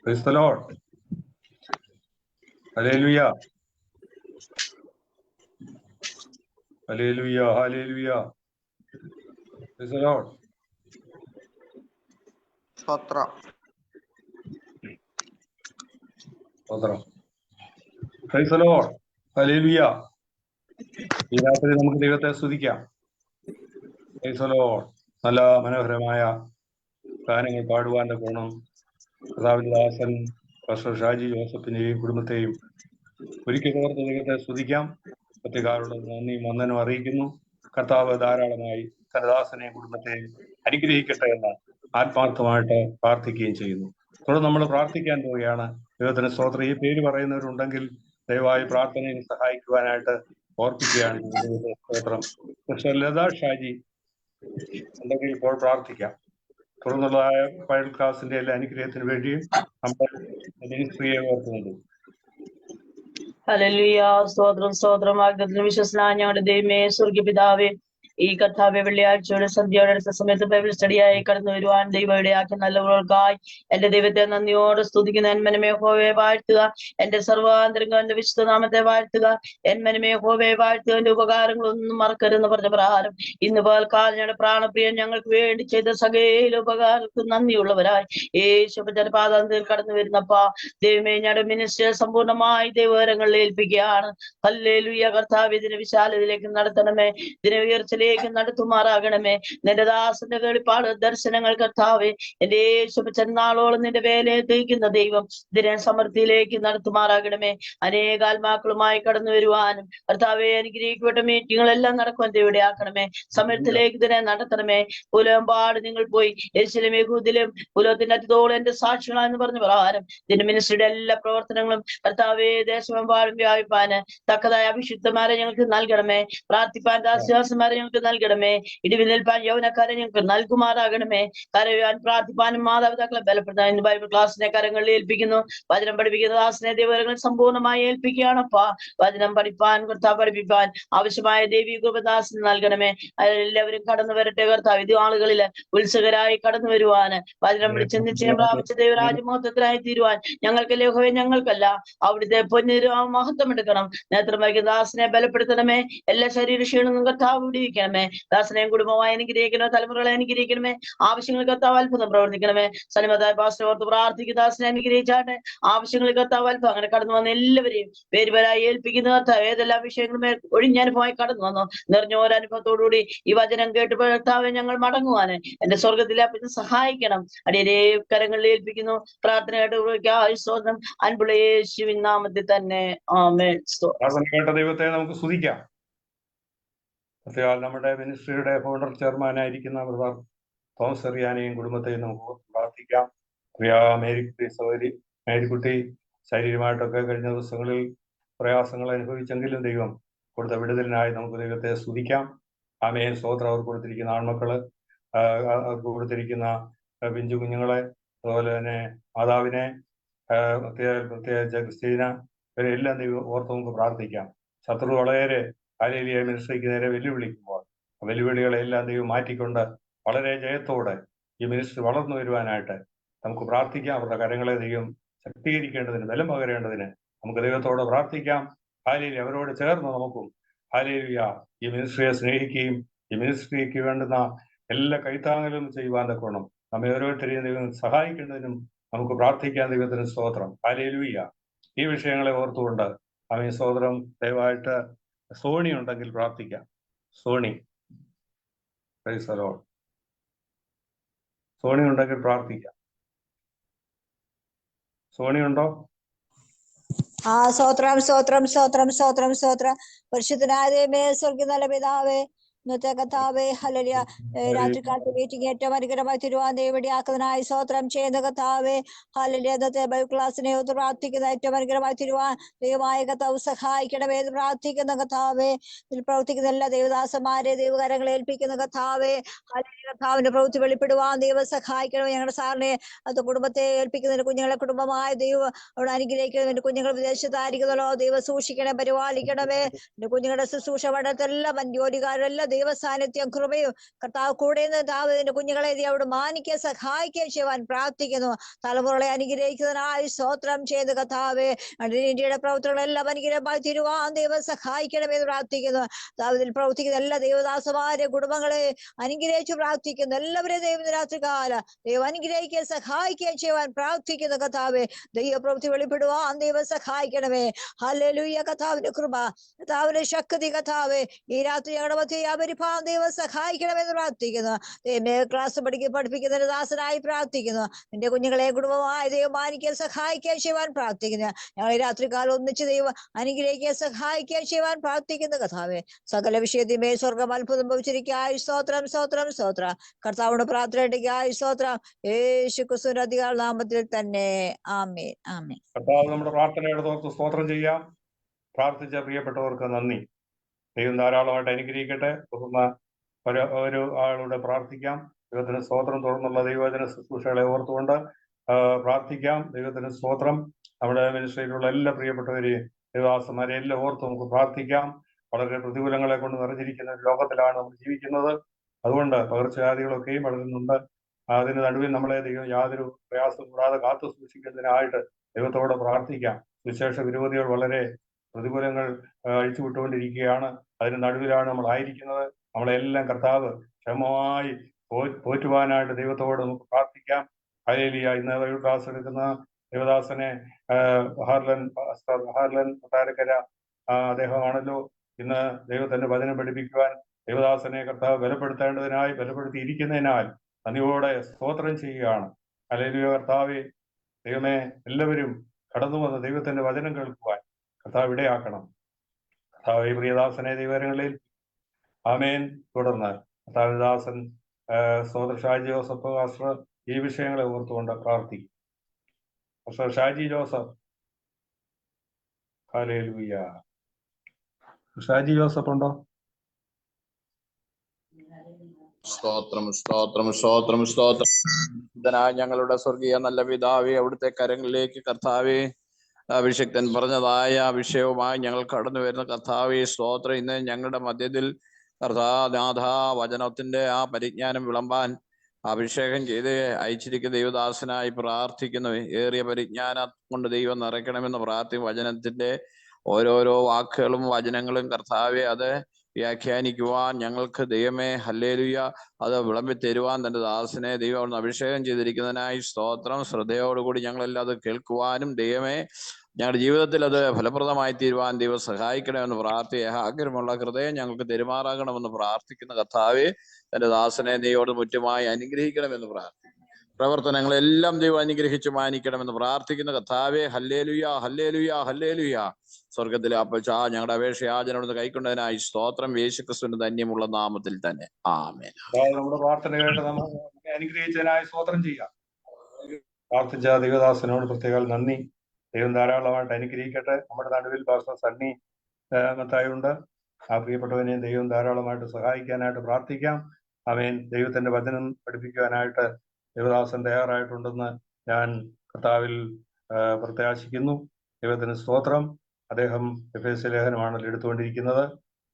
Praise the Lord. Hallelujah. Hallelujah. Hallelujah. Praise the Lord. Stotram. Stotram. Praise the Lord. Hallelujah. ഈ രാത്രി നമുക്ക് ദൈവത്തെ സ്തുതിക്കാം. Praise the Lord. നല്ല മനോഹരമായ ഗാനങ്ങൾ പാടുവാൻ്റെ ഗുണം കർത്താവിന്റെ ദാസൻ പാസ്റ്റർ ഷാജി ജോസഫിനെയും കുടുംബത്തെയും ഒരിക്കൽ ചേർത്ത് ദൈവത്തെ സ്തുതിക്കാം. പ്രത്യേകാരുടെ നന്ദിയും വന്ദനവും അറിയിക്കുന്നു. കർത്താവ് ധാരാളമായി തന്റെ ദാസനെയും കുടുംബത്തെയും അനുഗ്രഹിക്കട്ടെ എന്ന് ആത്മാർത്ഥമായിട്ട് പ്രാർത്ഥിക്കുകയും ചെയ്യുന്നു. തുടർന്ന് നമ്മൾ പ്രാർത്ഥിക്കാൻ പോവുകയാണ്. ദൈവത്തിന് സ്തോത്രം. ഈ പേര് പറയുന്നവരുണ്ടെങ്കിൽ ദയവായി പ്രാർത്ഥനയിൽ സഹായിക്കുവാനായിട്ട് ഓർപ്പിക്കുകയാണ്. സ്തോത്രം. സിസ്റ്റർ ലത ഷാജി ഉണ്ടെങ്കിൽ ഇപ്പോൾ പ്രാർത്ഥിക്കാം. തുടർന്നുള്ളതായ ബൈബിൾ ക്ലാസിന്റെ എല്ലാ അനുഗ്രഹത്തിന് വേണ്ടിയും നമ്മുടെ മിനിസ്ട്രിയെ ഓർക്കുന്നുണ്ട്. ഹല്ലേലൂയ. സ്തോത്രം സ്തോത്രം. വാഗ്ദത്തത്തിന് വിശ്വസനായ ഞങ്ങളുടെ ദൈവമേ, സ്വർഗ്ഗീയ പിതാവേ, ഈ കർത്താവെ വെള്ളിയാഴ്ചയുടെ സന്ധ്യയുടെ അടുത്ത സമയത്ത് ബൈബിൾ സ്റ്റഡിയായി കടന്നു വരുവാൻ ദൈവയുടെ ആക്കി നല്ലവർക്കായി എന്റെ ദൈവത്തെ നന്ദിയോടെ സ്തുതിക്കുന്ന എന്മനമേ ഹോവയെ വാഴ്ത്തുക. എന്റെ സർവാന്തരംഗം എന്റെ വിശുദ്ധ നാമത്തെ വാഴ്ത്തുക. എന്മനമേ ഹോവയെ വാഴ്ത്തുക. എന്റെ ഉപകാരങ്ങളൊന്നും മറക്കരുതെന്ന് പറഞ്ഞ പ്രകാരം ഇന്ന് പകൽക്കാലം ഞങ്ങളുടെ പ്രാണപ്രിയൻ ഞങ്ങൾക്ക് വേണ്ടി ചെയ്ത സകല ഉപകാരങ്ങൾക്ക് നന്ദിയുള്ളവരായി യേശുവിന്റെ പാദത്തിൽ കടന്നു വരുന്നപ്പാ ദൈവമേ, ഞങ്ങളുടെ മിനിസ്റ്റർ സമ്പൂർണ്ണമായി ദൈവകരങ്ങളിൽ ഏൽപ്പിക്കുകയാണ്. ഹല്ലേലൂയ. കർത്താവ് ഇതിനെ വിശാലതയിലേക്ക് നടത്തണമേ. ഇതിനെ ഉയർച്ചയിലേക്ക് സമൃദ്ധിയിലേക്ക് നടത്തുമാറാകണമേ. നിന്റെ ദാസന്റെ വെളിപ്പാട് ദർശനങ്ങൾ കർത്താവേ, എന്റെ യേശു ചെന്നാളോളം നിന്റെ വേലയെ തേക്കുന്ന ദൈവം ഇതിനെ സമൃദ്ധിയിലേക്ക് നടത്തുമാറാകണമേ. അനേകാത്മാക്കളുമായി കടന്നു വരുവാനും കർത്താവെ അനുഗ്രഹിക്കപ്പെട്ട മീറ്റിങ്ങുകളെല്ലാം നടക്കുവാൻ ദൈവയുടെ ആക്കണമേ. സമയത്തിലേക്ക് ഇതിനെ നടത്തണമേ. പുലമ്പാട് നിങ്ങൾ പോയി യെരൂശലേം യഹൂദിലും പുലത്തിന്റെ അറ്റത്തോളം എന്റെ സാക്ഷികളാന്ന് പറഞ്ഞ പ്രകാരം ഇതിന്റെ മിനിസ്ട്രിയുടെ എല്ലാ പ്രവർത്തനങ്ങളും കർത്താവെ ദേശമെമ്പാടും വ്യാപിപ്പാന് തക്കതായ അഭിഷിക്തന്മാരെ ഞങ്ങൾക്ക് നൽകണമേ. പ്രാർത്ഥിപ്പാൻ ദാസ്യദാസന്മാരെ ഞങ്ങൾക്ക് നൽകണമേ. ഇടിവിൽ നിൽപ്പാൻ യൗവനക്കാരെ ഞങ്ങൾക്ക് നൽകുമാറാകണമേ. കരയുവാൻ പ്രാർത്ഥിപ്പാനും മാതാപിതാക്കളെ ബലപ്പെടുത്താൻ ഇന്ന് ബൈബിൾ ക്ലാസ്സിനെ കരങ്ങളിൽ ഏൽപ്പിക്കുന്നു. വചനം പഠിപ്പിക്കുന്ന ദാസനെ ദൈവകരങ്ങളിൽ സമ്പൂർണ്ണമായി ഏൽപ്പിക്കുകയാണപ്പാ. വചനം പഠിപ്പാൻ കർത്താവ് പഠിപ്പിപ്പാൻ ആവശ്യമായ ദൈവീക കൃപദാസന് നൽകണമേ. എല്ലാവരും കടന്നു വരട്ടെ കർത്താവ്. ഇത് ആളുകളില് ഉത്സുകരായി കടന്നു വരുവാന് വചനം വിളിച്ച് നിശ്ചയം പ്രാപിച്ച ദൈവരാജ്യമഹത്വത്തിനായി തീരുവാൻ ഞങ്ങൾക്ക് യഹോവേ ഞങ്ങൾക്കല്ല അവിടുത്തെ പൊന്നിരു മഹത്വം എടുക്കണം. നേത്രം വയ്ക്കുന്ന ദാസനെ ബലപ്പെടുത്തണമേ. എല്ലാ ശരീര ക്ഷീണവും കർത്താവ് വിടിവിക്കണമേ. ദാസനെയും കുടുംബമായി അനുഗ്രഹിക്കണമേ. തലമുറകളെ അനുഗ്രഹിക്കണമേ. ആവശ്യങ്ങൾ കർത്താവ് അത്ഭുതം പ്രവർത്തിക്കണമേ. സലിമതായ പാസ്റ്റർ ഓർത്ത് പ്രാർത്ഥിക്കുന്ന ദാസനെ അനുഗ്രഹിച്ചാട്ടെ. ആവശ്യങ്ങൾ കർത്താവ് അത്ഭുതം അങ്ങനെ കടന്നു വന്ന എല്ലാവരെയും പേരുപേരായി ഏൽപ്പിക്കുന്ന കർത്താവ് ഏതെല്ലാം വിഷയങ്ങളും ഒഴിഞ്ഞനുഭവമായി കടന്നു വന്നു നിറഞ്ഞ ഒരനുഭവത്തോടുകൂടി ഈ വചനം കേട്ട് കർത്താവെ ഞങ്ങൾ മടങ്ങുവാന് എന്റെ സ്വർഗത്തിലെ അപ്പനെ സഹായിക്കണം. അടിയരെ കരങ്ങളിൽ ഏൽപ്പിക്കുന്നു. പ്രാർത്ഥന കേട്ട് അൻപുള്ള യേശുവിൻ നാമത്തിൽ തന്നെ ആമേൻ. കേട്ട ദൈവത്തെ നമുക്ക് സ്തുതിക്കാം. നമ്മുടെ മിനിസ്ട്രിയുടെ ഫൗണ്ടർ ചെയർമാനായിരിക്കുന്ന ബ്രദർ തോമസ് എറിയാനെയും കുടുംബത്തെയും നമുക്ക് പ്രാർത്ഥിക്കാം. മേരിക്കുട്ടി ശാരീരികമായിട്ടൊക്കെ കഴിഞ്ഞ ദിവസങ്ങളിൽ പ്രയാസങ്ങൾ അനുഭവിച്ചെങ്കിലും ദൈവം കൊടുത്ത വിടുതലിനായി നമുക്ക് ദൈവത്തെ സ്തുതിക്കാം. ആമേൻ. സ്തോത്രം. അവർ കൊടുത്തിരിക്കുന്ന ആൺമക്കള്, അവർക്ക് കൊടുത്തിരിക്കുന്ന പിഞ്ചു കുഞ്ഞുങ്ങളെ, അതുപോലെ തന്നെ മാതാവിനെ, പ്രത്യേകിച്ച് ക്രിസ്റ്റീന, ഇവരെല്ലാം ദൈവം ഓർത്ത് നമുക്ക് പ്രാർത്ഥിക്കാം. ശത്രു വളരെ ഹല്ലേലൂയ മിനിസ്ട്രിക്ക് നേരെ വെല്ലുവിളിക്കുമ്പോൾ വെല്ലുവിളികളെല്ലാം ദൈവം മാറ്റിക്കൊണ്ട് വളരെ ജയത്തോടെ ഈ മിനിസ്ട്രി വളർന്നു വരുവാനായിട്ട് നമുക്ക് പ്രാർത്ഥിക്കാം. അവരുടെ കരങ്ങളെ ദൈവം ശക്തീകരിക്കേണ്ടതിന്, ബലം പകരേണ്ടതിന് നമുക്ക് ദൈവത്തോട് പ്രാർത്ഥിക്കാം. ഹല്ലേലൂയ. അവരോട് ചേർന്ന് നമുക്കും ഹല്ലേലൂയ ഈ മിനിസ്ട്രിയെ സ്നേഹിക്കുകയും ഈ മിനിസ്ട്രിക്ക് വേണ്ടുന്ന എല്ലാ കൈത്താങ്ങലും ചെയ്യുവാൻ തക്കോണം നമ്മെ ഓരോരുത്തരെയും ദൈവം സഹായിക്കേണ്ടതിനും നമുക്ക് പ്രാർത്ഥിക്കാൻ. ദൈവത്തിന് സ്തോത്രം. ഹല്ലേലൂയ. ഈ വിഷയങ്ങളെ ഓർത്തുകൊണ്ട് ആമേൻ. സ്തോത്രം. ദയവായിട്ട് സോണി ഉണ്ടെങ്കിൽ പ്രാർത്ഥിക്കാം. Sony, praise the Lord. Sony ഉണ്ടെങ്കിൽ പ്രാർത്ഥിക്കാം. സോണി ഉണ്ടോ? സ്തോത്രം സ്തോത്രം സ്തോത്രം സ്തോത്രം സ്തോത്രം. പരിശുദ്ധനായ ദൈവമേ, സ്വർഗ്ഗീയ നല്ല പിതാവേ, ഇന്നത്തെ കർത്താവേ, ഹല്ലേലൂയ, രാത്രികാലത്തെ മീറ്റിംഗ് ഏറ്റവും അനുഗ്രഹമായി തിരുവാൻ ദൈവടിയാക്കുന്നതിനായി സ്തോത്രം ചെയ്യുന്ന കർത്താവേ, ഹല്ലേലൂയ. ഇന്നത്തെ ബൈബിൾ ക്ലാസ്സിനെ ഒന്ന് പ്രാർത്ഥിക്കുന്ന ഏറ്റവും അനുഗ്രഹമായി തിരുവാൻ ദൈവമായ കർത്താവ് സഹായിക്കണമേ എന്ന് പ്രാർത്ഥിക്കുന്ന കർത്താവേ. ഇതിൽ പ്രവർത്തിക്കുന്ന എല്ലാ ദൈവദാസന്മാരെ ദൈവകരങ്ങളെ ഏൽപ്പിക്കുന്ന കർത്താവേ, ഹല്ലേലൂയ. കർത്താവിന്റെ പ്രവൃത്തി വെളിപ്പെടുവാൻ ദൈവം സഹായിക്കണമേ. ഞങ്ങളുടെ സാറിനെ അത് കുടുംബത്തെ ഏൽപ്പിക്കുന്നതിന് കുഞ്ഞുങ്ങളെ കുടുംബമായ ദൈവം അവിടെ അനുഗ്രഹിക്കണം. എന്റെ കുഞ്ഞുങ്ങൾ വിദേശത്തായിരിക്കുന്നല്ലോ, ദൈവം സൂക്ഷിക്കണേ, പരിപാലിക്കണമേ. എന്റെ കുഞ്ഞുങ്ങളുടെ ശുശ്രൂഷ പഠനത്തെല്ലാം ജോലിക്കാരെല്ലാം ദൈവ സാന്നിധ്യം കൃപയും കർത്താവ് കൂടെ നിന്ന് കുഞ്ഞുങ്ങളെ അവിടെ മാനിക്കാൻ സഹായിക്കുകയും ചെയ്യുവാൻ പ്രാർത്ഥിക്കുന്നു. തലമുറകളെ അനുഗ്രഹിക്കുന്നതിനായി സ്തോത്രം ചെയ്ത് കർത്താവേ, ഇന്ത്യയുടെ പ്രവർത്തനങ്ങളെല്ലാം അനുഗ്രഹമായി തീരുവാൻ ദൈവം സഹായിക്കണമെന്ന് പ്രാർത്ഥിക്കുന്നു. ഇതിൽ പ്രവർത്തിക്കുന്ന എല്ലാ ദൈവദാസന്മാരെ കുടുംബങ്ങളെ അനുഗ്രഹിച്ചു പ്രാർത്ഥിക്കുന്നു. എല്ലാവരെയും ദൈവം രാത്രികാല ദൈവം അനുഗ്രഹിക്കാൻ സഹായിക്കുകയും ചെയ്യുവാൻ പ്രാർത്ഥിക്കുന്നു. കർത്താവേ, ദൈവപ്രവൃത്തി വെളിപ്പെടുവാൻ ദൈവം സഹായിക്കണമേ. ഹല്ലേലൂയ. കർത്താവിന്റെ കൃപ, കർത്താവിന്റെ ശക്തി, കർത്താവേ, ഈ രാത്രി ഞങ്ങളുടെ മധ്യ പരിഭാവം ദൈവം സഹായിക്കണമെന്ന് പ്രാർത്ഥിക്കുന്നു. ദൈവമേ, ക്ലാസ് പഠിപ്പിക്കുന്ന ദാസനായി പ്രാർത്ഥിക്കുന്നു. നിന്റെ കുഞ്ഞുങ്ങളെ കുടുംബമായ ദൈവം മാനിക്കാൻ സഹായിക്കാൻ ചെയ്യുവാൻ പ്രാർത്ഥിക്കുന്നു. ഞങ്ങൾ ഈ രാത്രികാലം ഒന്നിച്ച് ദൈവം അനുഗ്രഹിക്കാൻ സഹായിക്കാൻ ചെയ്യുവാൻ പ്രാർത്ഥിക്കുന്നു. കർത്താവേ, സകല വിഷയത്തിന്മേ സ്വർഗം അത്ഭുതം ഭവിച്ചിരിക്കായി സ്തോത്രം സ്തോത്രം സ്തോത്രം. കർത്താവിന്റെ പ്രാർത്ഥനയ്ക്കായി സ്തോത്രം. യേശു ക്രിസ്തുവിന്റെ അധികാര നാമത്തിൽ തന്നെ ആമേൻ ആമേൻ. കർത്താവ് നമ്മുടെ പ്രാർത്ഥനയുടെ ഓർത്ത് സ്തോത്രം ചെയ്യാം. പ്രാർത്ഥിച്ച പ്രിയപ്പെട്ടവർക്ക് നന്ദി. ദൈവം ധാരാളമായിട്ട് അനുഗ്രഹിക്കട്ടെ. തുടർന്ന് ഒരു ആളോട് പ്രാർത്ഥിക്കാം. ദൈവത്തിന് സ്തോത്രം. തുടർന്നുള്ള ദൈവവചന ശുശ്രൂഷകളെ ഓർത്തുകൊണ്ട് പ്രാർത്ഥിക്കാം. ദൈവത്തിന് സ്തോത്രം. നമ്മുടെ മിനിസ്ട്രിയിലുള്ള എല്ലാ പ്രിയപ്പെട്ടവരെയും ദൈവദാസന്മാരെ എല്ലാം ഓർത്ത് നമുക്ക് പ്രാർത്ഥിക്കാം. വളരെ പ്രതികൂലങ്ങളെ കൊണ്ട് നിറഞ്ഞിരിക്കുന്ന ഒരു ലോകത്തിലാണ് നമ്മൾ ജീവിക്കുന്നത്. അതുകൊണ്ട് പകർച്ചവ്യാധികളൊക്കെയും വളരുന്നുണ്ട്. അതിന് നടുവിൽ നമ്മളെ ദൈവം യാതൊരു പ്രയാസം കൂടാതെ കാത്തു സൂക്ഷിക്കുന്നതിനായിട്ട് ദൈവത്തോട് പ്രാർത്ഥിക്കാം. വിശേഷ വിരോധികൾ വളരെ പ്രതികൂലങ്ങൾ അഴിച്ചുവിട്ടുകൊണ്ടിരിക്കുകയാണ്. അതിന് നടുവിലാണ് നമ്മൾ ആയിരിക്കുന്നത്. നമ്മളെല്ലാം കർത്താവ് ക്ഷമമായി പോറ്റുവാനായിട്ട് ദൈവത്തോട് നമുക്ക് പ്രാർത്ഥിക്കാം. ഹല്ലേലൂയ. ഇന്ന് ബൈബിൾ ക്ലാസ് എടുക്കുന്ന ദേവദാസനെ ഹാർലൻ കൊട്ടാരക്കര അദ്ദേഹമാണല്ലോ ഇന്ന് ദൈവത്തിന്റെ വചനം പഠിപ്പിക്കുവാൻ ദേവദാസനെ കർത്താവ് ബലപ്പെടുത്തേണ്ടതിനായി ബലപ്പെടുത്തിയിരിക്കുന്നതിനാൽ നന്ദിയോടെ സ്തോത്രം ചെയ്യുകയാണ്. ഹല്ലേലൂയ. കർത്താവെ, ദൈവമേ, എല്ലാവരും കടന്നു വന്ന് ദൈവത്തിന്റെ വചനം കേൾക്കുവാൻ കർത്താവ് ഇടയാക്കണം. കർത്താവ് പ്രിയദാസനെ ദൈവങ്ങളിൽ ആമേൻ. തുടർന്ന് കർത്താവിദാസൻ സഹോദരൻ ഷാജി ജോസഫ് പാസ്റ്റർ ഈ വിഷയങ്ങളെ ഓർത്തുകൊണ്ട് പ്രാർത്ഥിക്കും. Pastor Shaji Joseph. Hallelujah. Shaji Joseph ഉണ്ടോ? സ്തോത്രം സ്തോത്രം സ്തോത്രം സ്തോത്രം. ഞങ്ങളുടെ സ്വർഗീയ നല്ല പിതാവേ, അവിടുത്തെ കരങ്ങളിലേക്ക് കർത്താവേ, അഭിഷിക്തൻ പറഞ്ഞതായ വിഷയവുമായി ഞങ്ങൾ കടന്നു വരുന്ന കർത്താവേ സ്തോത്രം. ഇന്ന് ഞങ്ങളുടെ മധ്യത്തിൽ കർത്താനാഥ വചനത്തിന്റെ ആ പരിജ്ഞാനം വിളമ്പാൻ അഭിഷേകം ചെയ്ത് അയച്ചിരിക്കുന്ന ദൈവദാസനായി പ്രാർത്ഥിക്കുന്നു. ഏറിയ പരിജ്ഞാനം കൊണ്ട് ദൈവം നിറയ്ക്കണമെന്ന് പ്രാർത്ഥിക്കും. വചനത്തിന്റെ ഓരോരോ വാക്കുകളും വചനങ്ങളും കർത്താവെ അത് വ്യാഖ്യാനിക്കുവാൻ ഞങ്ങൾക്ക് ദൈവമേ ഹല്ലേലൂയ അത് വിളമ്പി തരുവാൻ തന്റെ ദാസനെ ദൈവം അവിടുന്ന് അഭിഷേകം ചെയ്തിരിക്കുന്നതിനായി സ്തോത്രം. ശ്രദ്ധയോടുകൂടി ഞങ്ങളെല്ലാം അത് കേൾക്കുവാനും ദൈവമേ ഞങ്ങളുടെ ജീവിതത്തിൽ അത് ഫലപ്രദമായി തീരുവാൻ ദൈവം സഹായിക്കണമെന്ന് ആഗ്രഹമുള്ള ഹൃദയം ഞങ്ങൾക്ക് തെരുമാറാകണമെന്ന് പ്രാർത്ഥിക്കുന്ന കർത്താവെ, തന്റെ ദാസനെ ദൈവോട് മുറ്റുമായി അനുഗ്രഹിക്കണമെന്ന് പ്രാർത്ഥിക്കുന്നു. പ്രവർത്തനങ്ങളെല്ലാം ദൈവം അനുഗ്രഹിച്ചു മാനിക്കണമെന്ന് പ്രാർത്ഥിക്കുന്ന കർത്താവെ, ഹല്ലേലൂയ ഹല്ലേലൂയ ഹല്ലേലൂയ. സ്വർഗത്തിലെ അപ്പച്ചാ ഞങ്ങളുടെ അപേക്ഷ യാചനയോട് കൈക്കൊണ്ടതിനായി സ്തോത്രം. യേശുക്രിസ്തുവിന്റെ ധന്യമുള്ള നാമത്തിൽ തന്നെ ആമേൻ. നമ്മുടെ പ്രാർത്ഥന കേട്ട് നമുക്ക് അനുഗ്രഹിച്ചതിനായി സ്തോത്രം ചെയ്യാം. പ്രാർത്ഥിച്ച ദൈവദാസനോട് പ്രത്യേക നന്ദി. ദൈവം ധാരാളമായിട്ട് അനുഗ്രഹിക്കട്ടെ. നമ്മുടെ നടുവിൽ പാസ്റ്റർ സണ്ണി മത്തായുണ്ട്. ആ പ്രിയപ്പെട്ടവനെയും ദൈവം ധാരാളമായിട്ട് സഹായിക്കാനായിട്ട് പ്രാർത്ഥിക്കാം. ആമേൻ. ദൈവത്തിന്റെ വചനം പഠിപ്പിക്കുവാനായിട്ട് ദേവദാസൻ തയ്യാറായിട്ടുണ്ടെന്ന് ഞാൻ കർത്താവിൽ പ്രത്യാശിക്കുന്നു. ദൈവത്തിന് സ്തോത്രം. അദ്ദേഹം എഫേസ്യ ലേഖനമാണല്ലോ എടുത്തുകൊണ്ടിരിക്കുന്നത്.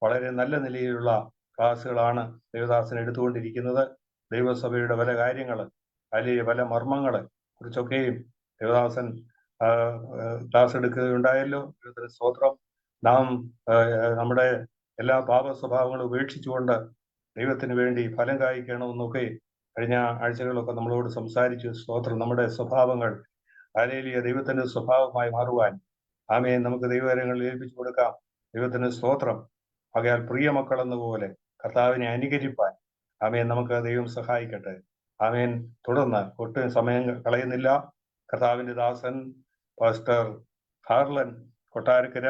വളരെ നല്ല നിലയിലുള്ള ക്ലാസ്സുകളാണ് ദേവദാസൻ എടുത്തുകൊണ്ടിരിക്കുന്നത്. ദൈവസഭയുടെ പല കാര്യങ്ങൾ, അല്ലെങ്കിൽ പല മർമ്മങ്ങളെ കുറിച്ചൊക്കെയും ദേവദാസൻ ക്ലാസ് എടുക്കുകയുണ്ടായല്ലോ. ദൈവത്തിന് സ്തോത്രം. നാം നമ്മുടെ എല്ലാ പാപ സ്വഭാവങ്ങളും ഉപേക്ഷിച്ചുകൊണ്ട് ദൈവത്തിന് വേണ്ടി ഫലം കായ്ക്കണമെന്നൊക്കെ കഴിഞ്ഞ ആഴ്ചകളിലൊക്കെ നമ്മളോട് സംസാരിച്ചു. സ്തോത്രം. നമ്മുടെ സ്വഭാവങ്ങൾ ഹല്ലേലൂയ ദൈവത്തിന്റെ സ്വഭാവമായി മാറുവാൻ ആമേൻ നമുക്ക് ദൈവകാര്യങ്ങളിൽ ഏൽപ്പിച്ചു കൊടുക്കാം. ദൈവത്തിന് സ്തോത്രം. ആകയാൽ പ്രിയ മക്കൾ എന്നപോലെ കർത്താവിനെ അനുകരിപ്പാൻ ആമേൻ നമുക്ക് ദൈവം സഹായിക്കട്ടെ. ആമേൻ. തുടർന്ന് ഒട്ടും സമയം കളയുന്നില്ല. കർത്താവിന്റെ ദാസൻ പാസ്റ്റർ ഹാർലൻ കൊട്ടാരക്കര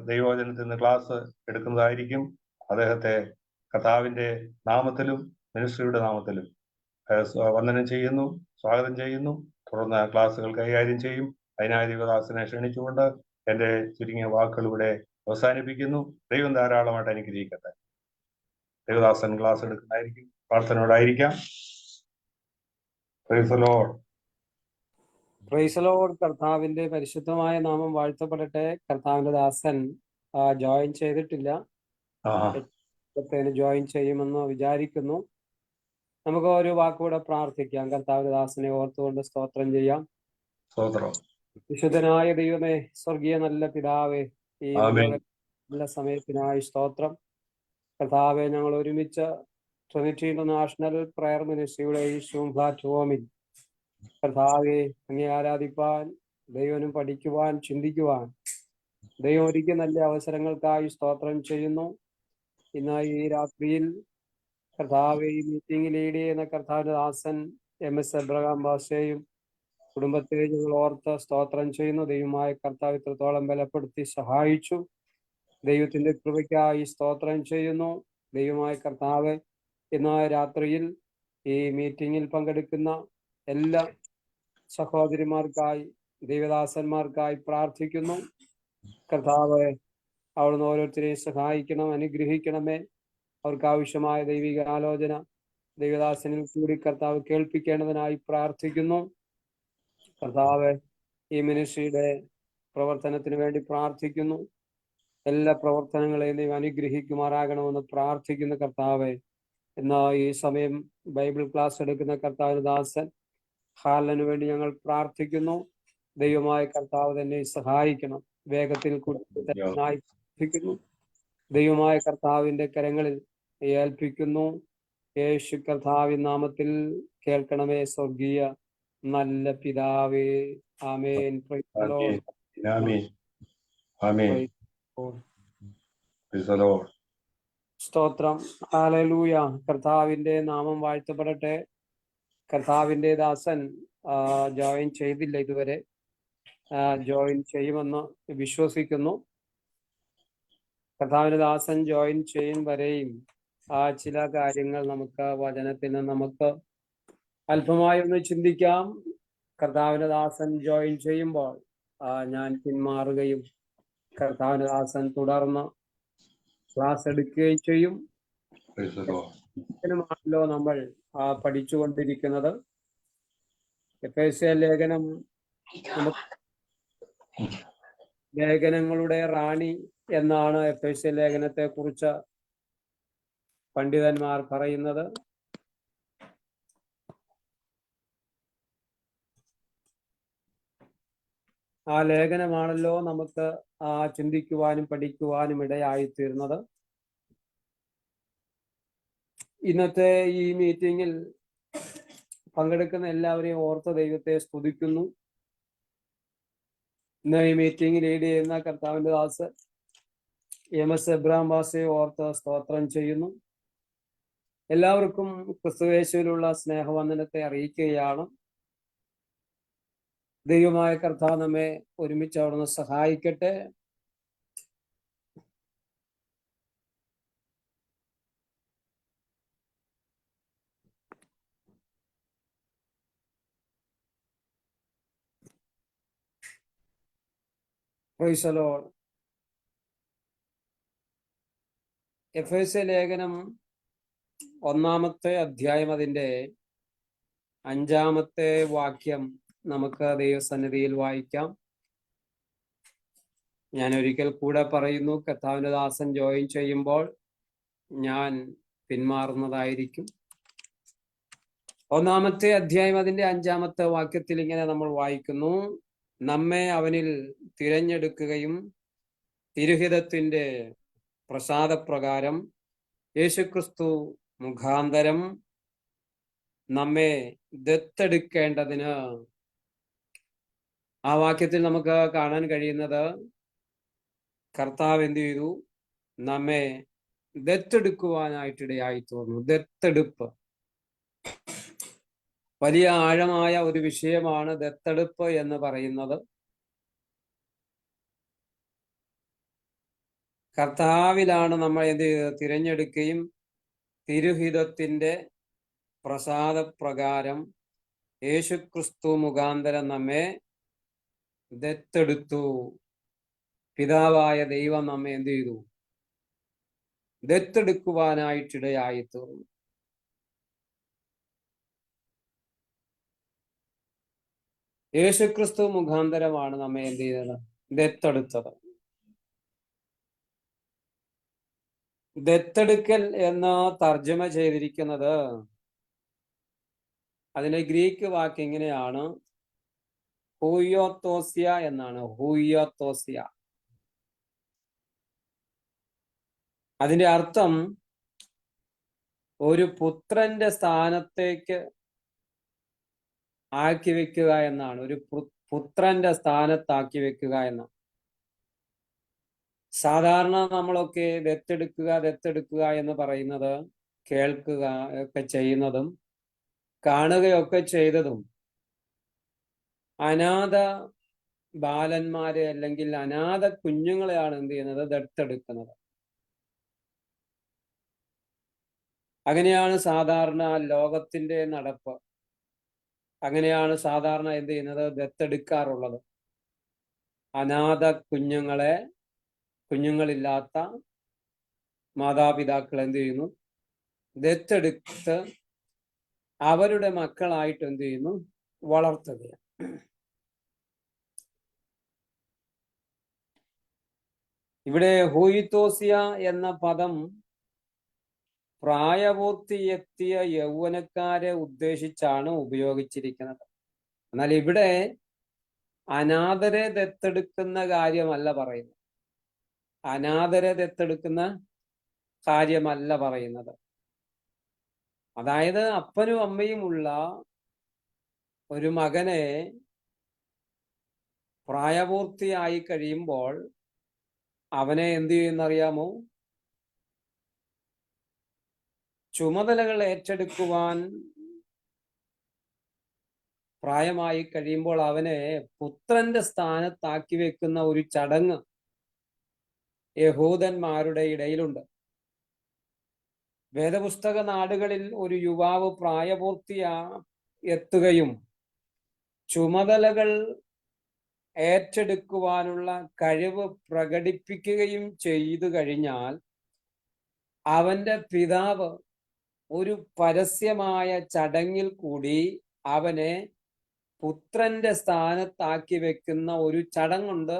ദൈവവചനത്തിൽ നിന്ന് ക്ലാസ് എടുക്കുന്നതായിരിക്കും. അദ്ദേഹത്തെ കർത്താവിന്റെ നാമത്തിലും മിനിസ്ട്രിയുടെ നാമത്തിലും വന്ദനം ചെയ്യുന്നു, സ്വാഗതം ചെയ്യുന്നു. തുടർന്ന് ക്ലാസ്സുകൾ കൈകാര്യം ചെയ്യും. അതിനായി ദൈവദാസനെ ക്ഷണിച്ചുകൊണ്ട് എന്റെ ചുരുങ്ങിയ വാക്കുകൾ ഇവിടെ അവസാനിപ്പിക്കുന്നു. ദൈവം ധാരാളമായിട്ട് അനുഗ്രഹിക്കട്ടെ. ദേവദാസൻ ക്ലാസ് എടുക്കുന്നതായിരിക്കും. പ്രാർത്ഥനയോടായിരിക്കാം. Praise the lord. Praise the lord. കർത്താവിന്റെ പരിശുദ്ധമായ നാമം വാഴ്ത്തപ്പെടട്ടെ. കർത്താവിന്റെ ദാസൻ ജോയിൻ ചെയ്തിട്ടില്ല. ജോയിൻ ചെയ്യുമെന്ന് വിചാരിക്കുന്നു. നമുക്ക് ഒരു വാക്കുകൂടെ പ്രാർത്ഥിക്കാം. കർത്താവിന്റെ ദാസനെ ഓർത്തുകൊണ്ട് സ്തോത്രം ചെയ്യാം. വിശുദ്ധനായ ദൈവമേ, സ്വർഗീയ നല്ല പിതാവേ, ഈ നല്ല സമയത്തിനായി സ്തോത്രം. കർത്താവെ, ഞങ്ങൾ ഒരുമിച്ച് ട്രിനിറ്റി ഇന്റർനാഷണൽ പ്രയർ മിനിസ്ട്രിയുടെ ഈ സൂം പ്ലാറ്റ്ഫോമിൽ കർത്താവെ അങ്ങേ ആരാധിപ്പാൻ, ദൈവനും പഠിക്കുവാൻ, ചിന്തിക്കുവാൻ ദൈവം ഒരുക്കിയ നല്ല അവസരങ്ങൾക്കായി സ്തോത്രം ചെയ്യുന്നു. ഇന്ന് ഈ രാത്രിയിൽ കർത്താവെ ഈ മീറ്റിംഗ് ലീഡ് ചെയ്യുന്ന കർത്താവിന്റെ ദാസൻ MS എബ്രഹാം ബാസയെയും കുടുംബത്തെ ഞങ്ങൾ ഓർത്ത് സ്തോത്രം ചെയ്യുന്നു. ദൈവമായ കർത്താവ് ഇത്രത്തോളം ബലപ്പെടുത്തി സഹായിച്ചു. ദൈവത്തിന്റെ കൃപയ്ക്കായി സ്തോത്രം ചെയ്യുന്നു. ദൈവമായ കർത്താവ് ഇന്ന് രാത്രിയിൽ ഈ മീറ്റിംഗിൽ പങ്കെടുക്കുന്ന എല്ലാ സഹോദരിമാർക്കായി, ദൈവദാസന്മാർക്കായി പ്രാർത്ഥിക്കുന്നു. കർത്താവ് അവിടുന്ന് ഓരോരുത്തരെയും സഹായിക്കണം, അനുഗ്രഹിക്കണമേ. അവർക്ക് ആവശ്യമായ ദൈവിക ആലോചന ദൈവദാസനിൽ കൂടി കർത്താവ് കേൾപ്പിക്കേണ്ടതിനായി പ്രാർത്ഥിക്കുന്നു. കർത്താവ് ഈ മിനിസ്ട്രിയുടെ പ്രവർത്തനത്തിന് വേണ്ടി പ്രാർത്ഥിക്കുന്നു. എല്ലാ പ്രവർത്തനങ്ങളെയും ദൈവം അനുഗ്രഹിക്കുമാറാകണമെന്ന് പ്രാർത്ഥിക്കുന്ന കർത്താവ്, എന്നാൽ ഈ സമയം ബൈബിൾ ക്ലാസ് എടുക്കുന്ന കർത്താവിന്റെ ദാസൻ ഹാർലന് വേണ്ടി ഞങ്ങൾ പ്രാർത്ഥിക്കുന്നു. ദൈവമായ കർത്താവ് തന്നെ സഹായിക്കണം. വേഗത്തിൽ പ്രാർത്ഥിക്കുന്നു. ദൈവമായ കർത്താവിന്റെ കരങ്ങളിൽ ഏൽപ്പിക്കുന്നു. യേശു കർത്താവിൻ നാമത്തിൽ കേൾക്കണമേ സ്വർഗീയ നല്ല പിതാവേ. ആമേൻ. ആമേൻ. ആമേൻ. Praise the Lord. സ്തോത്രം. ഹല്ലേലൂയ. കർത്താവിന്റെ നാമം വാഴ്ത്തപ്പെടട്ടെ. കർത്താവിന്റെ ദാസൻ ജോയിൻ ചെയ്തില്ല ഇതുവരെ. ജോയിൻ ചെയ്യുമെന്ന് വിശ്വസിക്കുന്നു. കർത്താവിന്റെ ദാസൻ ജോയിൻ ചെയ്യും വരെയും ചില കാര്യങ്ങൾ നമുക്ക് വചനത്തിൽ നിന്ന് നമുക്ക് അല്പമായി ഒന്ന് ചിന്തിക്കാം. കർത്താവിന്റെ ദാസൻ ജോയിൻ ചെയ്യുമ്പോൾ ഞാൻ പിന്മാറുകയും കർത്താവിന്റെ ദാസൻ തുടർന്ന് ക്ലാസ് എടുക്കുകയും ചെയ്യും. ാണല്ലോ നമ്മൾ പഠിച്ചുകൊണ്ടിരിക്കുന്നത്. എഫേസ്യ ലേഖനം ലേഖനങ്ങളുടെ റാണി എന്നാണ് എഫേസ്യ ലേഖനത്തെ കുറിച്ച് പണ്ഡിതന്മാർ പറയുന്നത്. ആ ലേഖനമാണല്ലോ നമുക്ക് ചിന്തിക്കുവാനും പഠിക്കുവാനും ഇടയായിത്തീർന്നത്. ഇന്നത്തെ ഈ മീറ്റിംഗിൽ പങ്കെടുക്കുന്ന എല്ലാവരെയും ഓർത്ത ദൈവത്തെ സ്തുതിക്കുന്നു. ഇന്ന് ഈ മീറ്റിംഗ് ലീഡ് ചെയ്യുന്ന കർത്താവിന്റെ ദാസ് MS എബ്രഹാം ബാസയെ ഓർത്ത് സ്തോത്രം ചെയ്യുന്നു. എല്ലാവർക്കും ക്രിസ്തുയേശുവിലുള്ള സ്നേഹവന്ദനത്തെ അറിയിക്കുകയാണ്. ദൈവമായ കർത്താവ് നമ്മെ ഒരുമിച്ച് അവിടുന്ന് സഹായിക്കട്ടെ. Price the Lord. എഫേസ്യ ലേഖനം 1-ാമത്തെ അധ്യായം അതിന്റെ 5-ാമത്തെ വാക്യം നമുക്ക് ദൈവസന്നിധിയിൽ വായിക്കാം. ഞാൻ ഒരിക്കൽ കൂടെ പറയുന്നു, കർത്താവിന്റെ ദാസൻ ജോയിൻ ചെയ്യുമ്പോൾ ഞാൻ പിന്മാറുന്നതായിരിക്കും. 1-ാമത്തെ അധ്യായം അതിന്റെ 5-ാമത്തെ വാക്യത്തിൽ ഇങ്ങനെ നമ്മൾ വായിക്കുന്നു: നമ്മെ അവനിൽ തിരഞ്ഞെടുക്കുകയും തിരുഹിതത്തിന്റെ പ്രസാദപ്രകാരം യേശുക്രിസ്തു മുഖാന്തരം നമ്മെ ദത്തെടുക്കേണ്ടതിന്. ആ വാക്യത്തിൽ നമുക്ക് കാണാൻ കഴിയുന്നത് കർത്താവ് എന്ത് ചെയ്തു? നമ്മെ ദത്തെടുക്കുവാനായിട്ടിടയായി തോന്നുന്നു. ദത്തെടുപ്പ് വലിയ ആഴമായ ഒരു വിഷയമാണ്. ദത്തെടുപ്പ് എന്ന് പറയുന്നത് കർത്താവിലാണ് നമ്മൾ എന്ത് ചെയ്തത്? തിരഞ്ഞെടുക്കുകയും തിരുഹിതത്തിന്റെ പ്രസാദപ്രകാരം യേശുക്രിസ്തു മുഖാന്തരം നമ്മെ ദത്തെടുത്തു. പിതാവായ ദൈവം നമ്മെ എന്ത് ചെയ്തു? ദത്തെടുക്കുവാനായിട്ടിടയായി തീർന്നു. യേശുക്രിസ്തു മുഖാന്തരമാണ് നമ്മെ എന്ത് ചെയ്തത്? ദത്തെടുത്തത്. ദത്തെടുക്കൽ എന്ന് തർജ്ജമ ചെയ്തിരിക്കുന്നത്, അതിന്റെ ഗ്രീക്ക് വാക്ക് ഇങ്ങനെയാണ്, ഹൂയോത്തോസ്യ എന്നാണ്. ഹൂയോത്തോസ്യ. അതിന്റെ അർത്ഥം ഒരു പുത്രന്റെ സ്ഥാനത്തേക്ക് ആക്കി വെക്കുക എന്നാണ്. ഒരു പുത്രന്റെ സ്ഥാനത്താക്കി വെക്കുക എന്നാണ്. സാധാരണ നമ്മളൊക്കെ ദത്തെടുക്കുക എന്ന് പറയുന്നത് കേൾക്കുക ഒക്കെ ചെയ്യുന്നതും കാണുകയൊക്കെ ചെയ്തതും അനാഥ ബാലന്മാരെ അല്ലെങ്കിൽ അനാഥ കുഞ്ഞുങ്ങളെയാണ് എന്ത് ചെയ്യുന്നത്? ദത്തെടുക്കുന്നത്. അങ്ങനെയാണ് സാധാരണ ലോകത്തിന്റെ നടപ്പ്. അങ്ങനെയാണ് സാധാരണ എന്ത് ചെയ്യുന്നത്? ദത്തെടുക്കാറുള്ളത്. അനാഥ കുഞ്ഞുങ്ങളെ, കുഞ്ഞുങ്ങളില്ലാത്ത മാതാപിതാക്കൾ എന്ത് ചെയ്യുന്നു? ദത്തെടുത്ത് അവരുടെ മക്കളായിട്ട് എന്ത് ചെയ്യുന്നു? വളർത്തുകയാണ്. ഇവിടെ ഹൂയിത്തോസിയ എന്ന പദം പ്രായപൂർത്തിയെത്തിയ യൗവനക്കാരെ ഉദ്ദേശിച്ചാണ് ഉപയോഗിച്ചിരിക്കുന്നത്. എന്നാൽ ഇവിടെ അനാഥരെ ദത്തെടുക്കുന്ന കാര്യമല്ല പറയുന്നത്. അനാഥരെ ദത്തെടുക്കുന്ന കാര്യമല്ല പറയുന്നത്. അതായത് അപ്പനും അമ്മയും ഉള്ള ഒരു മകനെ പ്രായപൂർത്തിയായി കഴിയുമ്പോൾ അവനെ എന്ത് ചെയ്യുന്നറിയാമോ? ചുമതലകൾ ഏറ്റെടുക്കുവാൻ പ്രായമായി കഴിയുമ്പോൾ അവനെ പുത്രന്റെ സ്ഥാനത്താക്കി വെക്കുന്ന ഒരു ചടങ്ങ് യഹൂദന്മാരുടെ ഇടയിലുണ്ട്. വേദപുസ്തക നാടുകളിൽ ഒരു യുവാവ് എത്തുകയും ചുമതലകൾ ഏറ്റെടുക്കുവാനുള്ള കഴിവ് പ്രകടിപ്പിക്കുകയും ചെയ്തു കഴിഞ്ഞാൽ അവന്റെ പിതാവ് ഒരു പരസ്യമായ ചടങ്ങിൽ കൂടി അവനെ പുത്രന്റെ സ്ഥാനത്താക്കി വെക്കുന്ന ഒരു ചടങ്ങുണ്ട്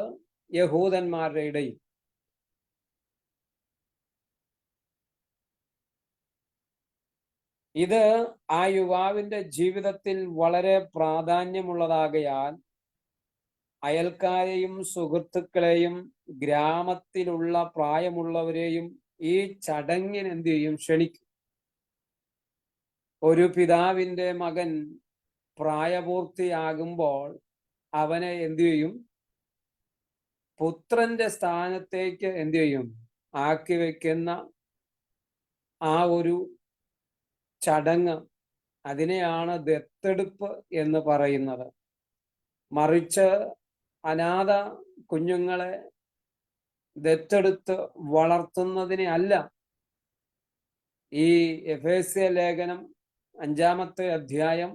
യഹൂദന്മാരുടെ ഇടയിൽ. ഇത് ആ യുവാവിന്റെ ജീവിതത്തിൽ വളരെ പ്രാധാന്യമുള്ളതാകയാൽ അയൽക്കാരെയും സുഹൃത്തുക്കളെയും ഗ്രാമത്തിലുള്ള പ്രായമുള്ളവരെയും ഈ ചടങ്ങിന് എന്ത് ചെയ്യും? ക്ഷണിക്കും. ഒരു പിതാവിന്റെ മകൻ പ്രായപൂർത്തിയാകുമ്പോൾ അവനെ എന്ത് ചെയ്യും? പുത്രന്റെ സ്ഥാനത്തേക്ക് എന്ത് ചെയ്യും? ആക്കി വെക്കുന്ന ആ ഒരു ചടങ്ങ്, അതിനെയാണ് ദത്തെടുപ്പ് എന്ന് പറയുന്നത്. മറിച്ച് അനാഥ കുഞ്ഞുങ്ങളെ ദത്തെടുത്ത് വളർത്തുന്നതിനെ അല്ല ഈ എഫേസ്യ ലേഖനം 5-ാമത്തെ അധ്യായം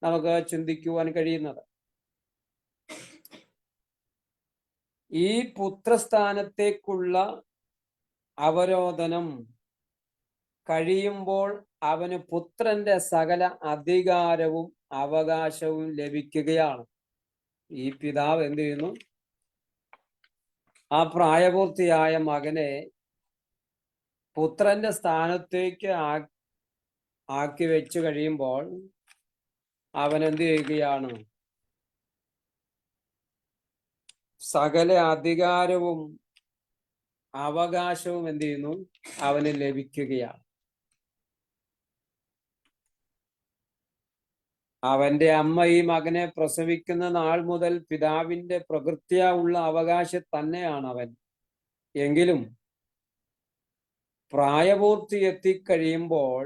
നമുക്ക് ചിന്തിക്കുവാൻ കഴിയുന്നത്. ഈ പുത്രസ്ഥാനത്തേക്കുള്ള അവരോധനം കഴിയുമ്പോൾ അവന് പുത്രന്റെ സകല അധികാരവും അവകാശവും ലഭിക്കുകയാണ്. ഈ പിതാവ് എന്ത് ചെയ്യുന്നു? ആ പ്രായപൂർത്തിയായ മകനെ പുത്രന്റെ സ്ഥാനത്തേക്ക് ആക്കി വെച്ചു കഴിയുമ്പോൾ അവൻ എന്ത് ചെയ്യുകയാണ്? സകല അധികാരവും അവകാശവും എന്ത് ചെയ്യുന്നു? അവന് ലഭിക്കുകയാണ്. അവന്റെ അമ്മ ഈ മകനെ പ്രസവിക്കുന്ന നാൾ മുതൽ പിതാവിന്റെ പ്രകൃത്യാ ഉള്ള അവകാശം തന്നെയാണ് അവൻ. എങ്കിലും പ്രായപൂർത്തി എത്തിക്കഴിയുമ്പോൾ,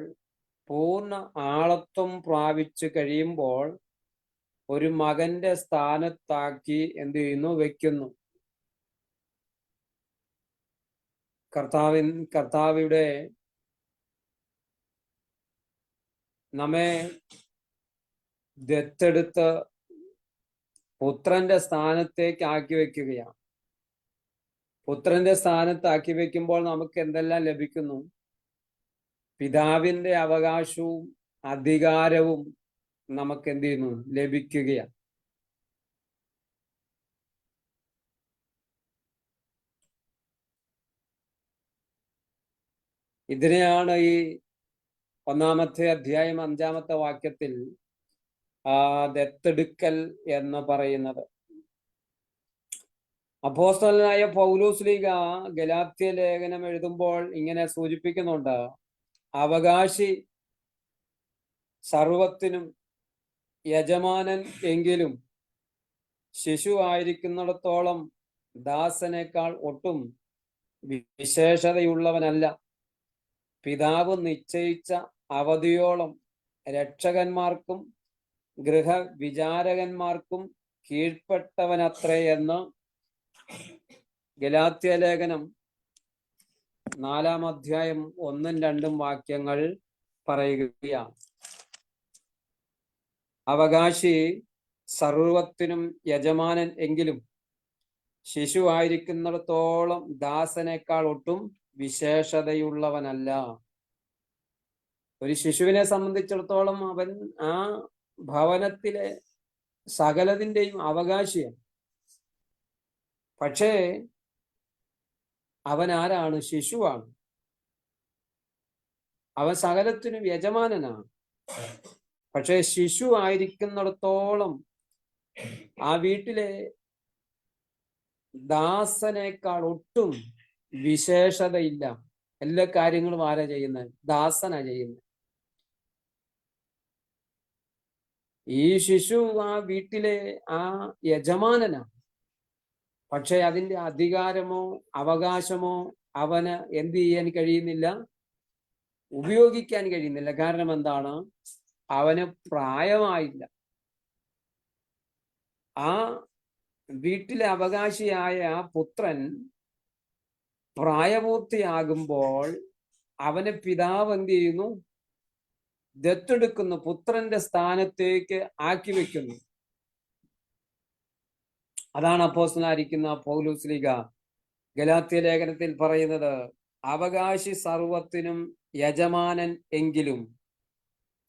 പൂർണ്ണ ആളത്വം പ്രാപിച്ചു കഴിയുമ്പോൾ ഒരു മകന്റെ സ്ഥാനത്താക്കി എന്ത് ചെയ്യുന്നു? വെക്കുന്നു. കർത്താവിടെ നമ്മെ ദത്തെടുത്ത് പുത്രന്റെ സ്ഥാനത്തേക്ക് ആക്കി വെക്കുകയാണ്. പുത്രന്റെ സ്ഥാനത്താക്കി വെക്കുമ്പോൾ നമുക്ക് എന്തെല്ലാം ലഭിക്കുന്നു? പിതാവിന്റെ അവകാശവും അധികാരവും നമുക്ക് എന്ത് ചെയ്യുന്നു? ലഭിക്കുകയാണ്. ഇതിനെയാണ് ഈ 1-ാമത്തെ അധ്യായം 5-ാമത്തെ വാക്യത്തിൽ ദത്തെടുക്കൽ എന്ന് പറയുന്നത്. അപ്പോസ്തലനായ പൗലോസ്ലീഗ ഗലാത്യ ലേഖനം എഴുതുമ്പോൾ ഇങ്ങനെ സൂചിപ്പിക്കുന്നുണ്ട്: അവകാശി സർവത്തിനും യജമാനൻ എങ്കിലും ശിശു ആയിരിക്കുന്നിടത്തോളം ദാസനേക്കാൾ ഒട്ടും വിശേഷതയുള്ളവനല്ല. പിതാവ് നിശ്ചയിച്ച അവധിയോളം രക്ഷകന്മാർക്കും ഗൃഹവിചാരകന്മാർക്കും കീഴ്പ്പെട്ടവനത്രേ എന്ന് ഗലാത്യ ലേഖനം 4-ാം അധ്യായം 1-2 വാക്യങ്ങൾ പറയുകയാണ്. അവകാശി സർവത്തിനും യജമാനൻ എങ്കിലും ശിശു ആയിരിക്കുന്നിടത്തോളം ദാസനേക്കാൾ ഒട്ടും വിശേഷതയുള്ളവനല്ല. ഒരു ശിശുവിനെ സംബന്ധിച്ചിടത്തോളം അവൻ ആ ഭവനത്തിലെ സകലതിൻ്റെയും അവകാശിയാണ്. പക്ഷേ അവൻ ആരാണ്? ശിശുവാണ്. അവൻ സകലത്തിനും യജമാനനാണ്. പക്ഷെ ശിശു ആയിരിക്കുന്നിടത്തോളം ആ വീട്ടിലെ ദാസനേക്കാൾ ഒട്ടും വിശേഷതയില്ല. എല്ലാ കാര്യങ്ങളും ആരാ ചെയ്യുന്നത്? ദാസനാ ചെയ്യുന്നത്. ഈ ശിശു ആ വീട്ടിലെ ആ യജമാനനാണ്. പക്ഷെ അതിന്റെ അധികാരമോ അവകാശമോ അവന് എന്ത് ചെയ്യാൻ കഴിയുന്നില്ല? ഉപയോഗിക്കാൻ കഴിയുന്നില്ല. കാരണം എന്താണ്? അവന് പ്രായമായില്ല. ആ വീട്ടിലെ അവകാശിയായ ആ പുത്രൻ പ്രായപൂർത്തിയാകുമ്പോൾ അവനെ പിതാവ് എന്ത് ചെയ്യുന്നു? ദത്തെടുക്കുന്നു, പുത്രന്റെ സ്ഥാനത്തേക്ക് ആക്കി വെക്കുന്നു. അതാണ് അപ്പോസ്തലനായിരിക്കുന്ന പൗലോസ് ശ്ലീഹ ഗലാത്യ ലേഖനത്തിൽ പറയുന്നത്, അവകാശി സർവത്തിനും യജമാനൻ എങ്കിലും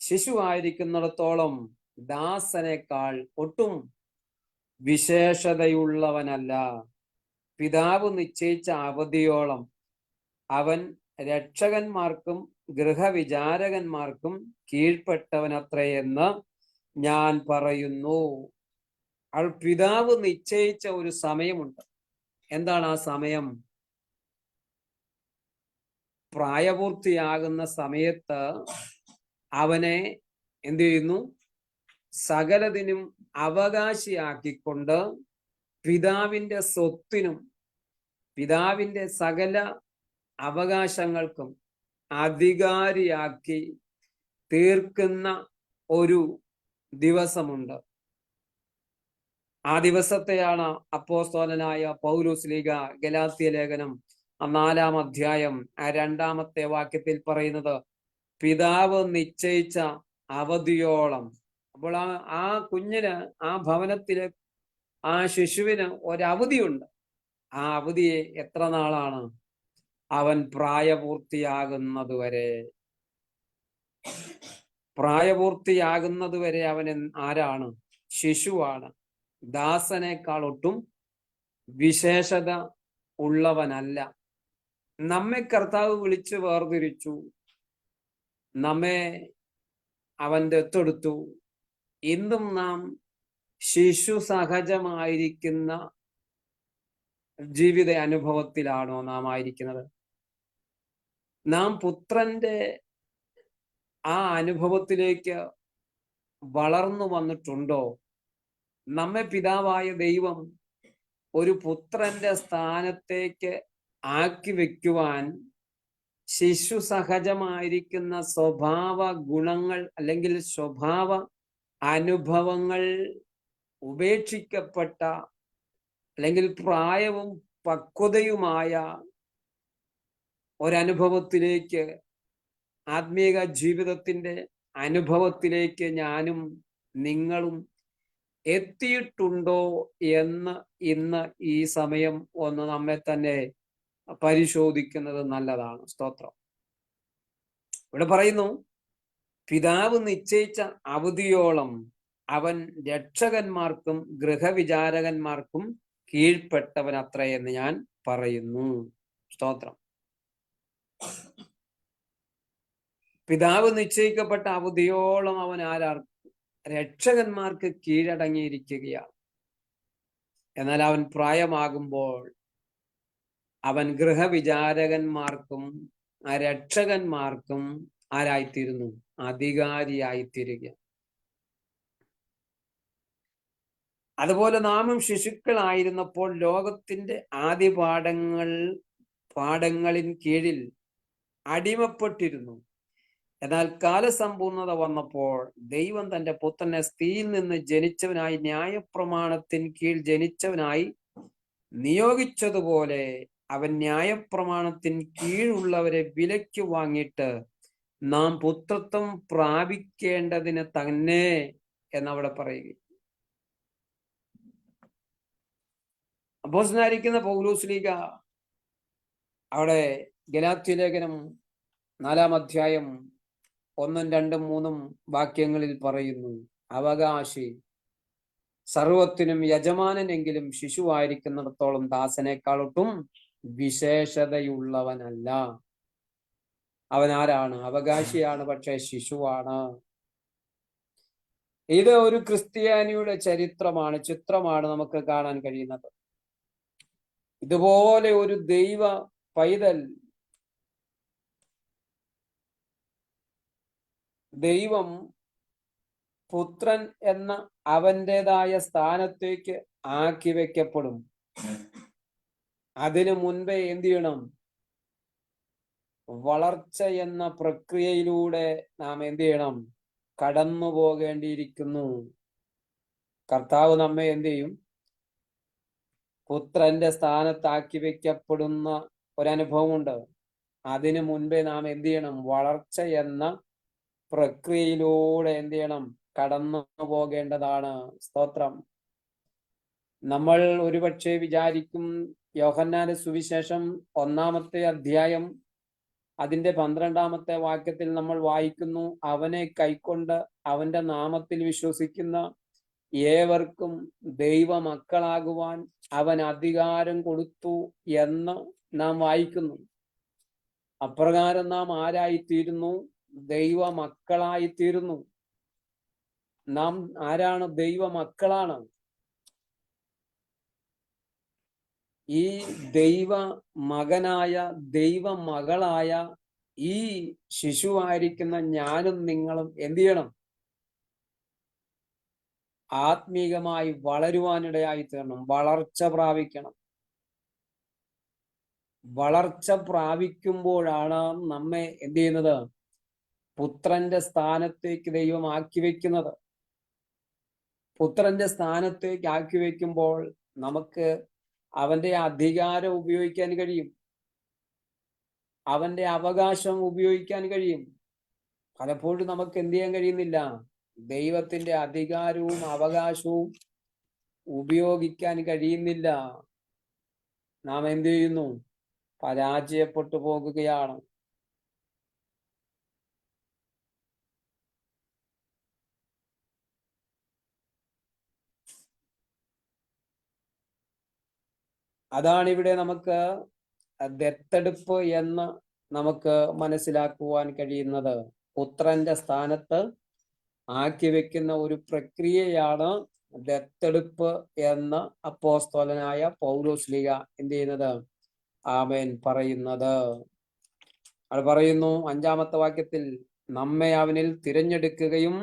ശിശുവായിരിക്കുന്നിടത്തോളം ദാസനേക്കാൾ ഒട്ടും വിശേഷതയുള്ളവനല്ല. പിതാവ് നിശ്ചയിച്ച അവധിയോളം അവൻ രക്ഷകന്മാർക്കും ഗൃഹവിചാരകന്മാർക്കും കീഴ്പ്പെട്ടവനത്രേ എന്ന് ഞാൻ പറയുന്നു. അവൾ പിതാവ് നിശ്ചയിച്ച ഒരു സമയമുണ്ട്. എന്താണ് ആ സമയം? പ്രായപൂർത്തിയാകുന്ന സമയത്ത് അവനെ എന്ത് ചെയ്യുന്നു? സകലതിനും അവകാശിയാക്കിക്കൊണ്ട് പിതാവിന്റെ സ്വത്തിനും പിതാവിന്റെ സകല അവകാശങ്ങൾക്കും അധികാരിയാക്കി തീർക്കുന്ന ഒരു ദിവസമുണ്ട്. ആ ദിവസത്തെയാണ് അപ്പോസ്തലനായ പൗലോസ് ശ്ലീഹ ഗലാത്യ ലേഖനം 4-ാം അധ്യായം 2-ാമത്തെ വാക്യത്തിൽ പറയുന്നത്, പിതാവ് നിശ്ചയിച്ച അവധിയോളം. അപ്പോൾ ആ കുഞ്ഞിന്, ആ ഭവനത്തിലെ ആ ശിശുവിന് ഒരവധിയുണ്ട്. ആ അവധിയെ എത്ര നാളാണ്? അവൻ പ്രായപൂർത്തിയാകുന്നത് വരെ. പ്രായപൂർത്തിയാകുന്നത് വരെ അവൻ ആരാണ്? ശിശുവാണ്. ദാസനേക്കാൾ ഒട്ടും വിശേഷത ഉള്ളവനല്ല. നമ്മെ കർത്താവ് വിളിച്ച് വേർതിരിച്ചു, നമ്മെ അവൻ ദത്തെടുത്തു. ഇന്നും നാം ശിശു സഹജമായിരിക്കുന്ന ജീവിത അനുഭവത്തിലാണോ നാം ആയിരിക്കുന്നത്? നാം പുത്രന്റെ ആ അനുഭവത്തിലേക്ക് വളർന്നു വന്നിട്ടുണ്ടോ? നമ്മെ പിതാവായ ദൈവം ഒരു പുത്രന്റെ സ്ഥാനത്തേക്ക് ആക്കി വെക്കുവാൻ ശിശു സഹജമായിരിക്കുന്ന സ്വഭാവ ഗുണങ്ങൾ അല്ലെങ്കിൽ സ്വഭാവ അനുഭവങ്ങൾ ഉപേക്ഷിക്കപ്പെട്ട അല്ലെങ്കിൽ പ്രായവും പക്വതയുമായ ഒരനുഭവത്തിലേക്ക്, ആത്മീക ജീവിതത്തിന്റെ അനുഭവത്തിലേക്ക് ഞാനും നിങ്ങളും എത്തിയിട്ടുണ്ടോ എന്ന് ഇന്ന് ഈ സമയം ഒന്ന് നമ്മെ തന്നെ പരിശോധിക്കുന്നത് നല്ലതാണ്. സ്തോത്രം. ഇവിടെ പറയുന്നു, പിതാവ് നിശ്ചയിച്ച അവധിയോളം അവൻ രക്ഷകന്മാർക്കും ഗൃഹവിചാരകന്മാർക്കും കീഴ്പ്പെട്ടവൻ അത്രേ എന്ന് ഞാൻ പറയുന്നു. സ്തോത്രം. പിതാവ് നിശ്ചയിക്കപ്പെട്ട അവധിയോളം അവൻ രക്ഷകന്മാർക്ക് കീഴടങ്ങിയിരിക്കുകയാണ്. എന്നാൽ അവൻ പ്രായമാകുമ്പോൾ അവൻ ഗൃഹവിചാരകന്മാർക്കും രക്ഷകന്മാർക്കും ആരായിത്തീരുന്നു? അധികാരിയായിത്തീരുക. അതുപോലെ നാമും ശിശുക്കളായിരുന്നപ്പോൾ ലോകത്തിന്റെ ആദ്യ പാഠങ്ങളിൽ കീഴിൽ അടിമപ്പെട്ടിരുന്നു. എന്നാൽ കാലസമ്പൂർണത വന്നപ്പോൾ ദൈവം തന്റെ പുത്രനെ സ്ത്രീയിൽ നിന്ന് ജനിച്ചവനായി, ന്യായപ്രമാണത്തിന് കീഴ് ജനിച്ചവനായി നിയോഗിച്ചതുപോലെ അവൻ ന്യായപ്രമാണത്തിന് കീഴുള്ളവരെ വിലയ്ക്ക് വാങ്ങിയിട്ട് നാം പുത്രത്വം പ്രാപിക്കേണ്ടതിന് തന്നെ എന്നവിടെ പറയുക. അപ്പോസ്തലനായിരിക്കുന്ന പൗലോസ് ശ്ലീഹ അവിടെ ഗലാത്യ ലേഖനം 4-ാം അധ്യായം 1, 2, 3 വാക്യങ്ങളിൽ പറയുന്നു, അവകാശി സർവത്തിനും യജമാനനെങ്കിലും ശിശുവായിരിക്കുന്നിടത്തോളം ദാസനേക്കാളൊട്ടും വിശേഷതയുള്ളവനല്ല. അവൻ ആരാണ്? അവകാശിയാണ്, പക്ഷേ ശിശുവാണ്. ഇത് ഒരു ക്രിസ്ത്യാനിയുടെ ചിത്രമാണ് നമുക്ക് കാണാൻ കഴിയുന്നത്. ഇതുപോലെ ഒരു ദൈവ പൈതൽ ദൈവം പുത്രൻ എന്ന അവൻ്റെതായ സ്ഥാനത്തേക്ക് ആക്കി വെക്കപ്പെടും. അതിനു മുൻപേ എന്ത് ചെയ്യണം? വളർച്ച എന്ന പ്രക്രിയയിലൂടെ നാം എന്ത് ചെയ്യണം? കടന്നു പോകേണ്ടിയിരിക്കുന്നു. കർത്താവ് നമ്മെ എന്ത് ചെയ്യും? പുത്രന്റെ സ്ഥാനത്താക്കി വെക്കപ്പെടുന്ന ഒരനുഭവമുണ്ട്. അതിനു മുൻപേ നാം എന്ത് ചെയ്യണം? വളർച്ച എന്ന പ്രക്രിയയിലൂടെ എന്ത് ചെയ്യണം? കടന്നു പോകേണ്ടതാണ്. സ്തോത്രം. നമ്മൾ ഒരുപക്ഷെ വിചാരിക്കും, യോഹന്നാന്റെ സുവിശേഷം 1-ാമത്തെ അധ്യായം അതിന്റെ 12-ാമത്തെ വാക്യത്തിൽ നമ്മൾ വായിക്കുന്നു, അവനെ കൈക്കൊണ്ട് അവന്റെ നാമത്തിൽ വിശ്വസിക്കുന്ന ഏവർക്കും ദൈവമക്കളാകുവാൻ അവൻ അധികാരം കൊടുത്തു എന്ന് നാം വായിക്കുന്നു. അപ്രകാരം നാം ആരായിത്തീരുന്നു? ദൈവമക്കളായിത്തീരുന്നു. നാം ആരാണ്? ദൈവമക്കളാണ്. ഈ ദൈവ മകനായ, ദൈവമകളായ ഈ ശിശുവായിരിക്കുന്ന ഞാനും നിങ്ങളും എന്ത് ചെയ്യണം? ആത്മീകമായി വളരുവാനിടയായി തീരണം. വളർച്ച പ്രാപിക്കണം. വളർച്ച പ്രാപിക്കുമ്പോഴാണ് നമ്മെ എന്ത് ചെയ്യുന്നത്? പുത്രന്റെ സ്ഥാനത്തേക്ക് ദൈവം ആക്കി വെക്കുന്നത്. പുത്രന്റെ സ്ഥാനത്തേക്ക് ആക്കി വെക്കുമ്പോൾ നമുക്ക് അവന്റെ അധികാരം ഉപയോഗിക്കാൻ കഴിയും. അവന്റെ അവകാശം ഉപയോഗിക്കാൻ കഴിയും. പലപ്പോഴും നമുക്ക് എന്ത് ചെയ്യാൻ കഴിയുന്നില്ല? ദൈവത്തിന്റെ അധികാരവും അവകാശവും ഉപയോഗിക്കാൻ കഴിയുന്നില്ല. നാം എന്ത് ചെയ്യുന്നു? പരാജയപ്പെട്ടു പോകുകയാണ്. അതാണ് ഇവിടെ നമുക്ക് ദത്തെടുപ്പ് എന്ന് നമുക്ക് മനസ്സിലാക്കുവാൻ കഴിയുന്നത്. പുത്രന്റെ സ്ഥാനത്ത് ആക്കി വെക്കുന്ന ഒരു പ്രക്രിയയാണ് ദത്തെടുപ്പ് എന്ന് അപ്പോസ്തലനായ പൗലോസ്ലീഹ എന്ത് ചെയ്യുന്നത്? ആമേൻ പറയുന്നത്. അത് പറയുന്നു 5-ാമത്തെ വാക്യത്തിൽ, നമ്മെ അവനിൽ തിരഞ്ഞെടുക്കുകയും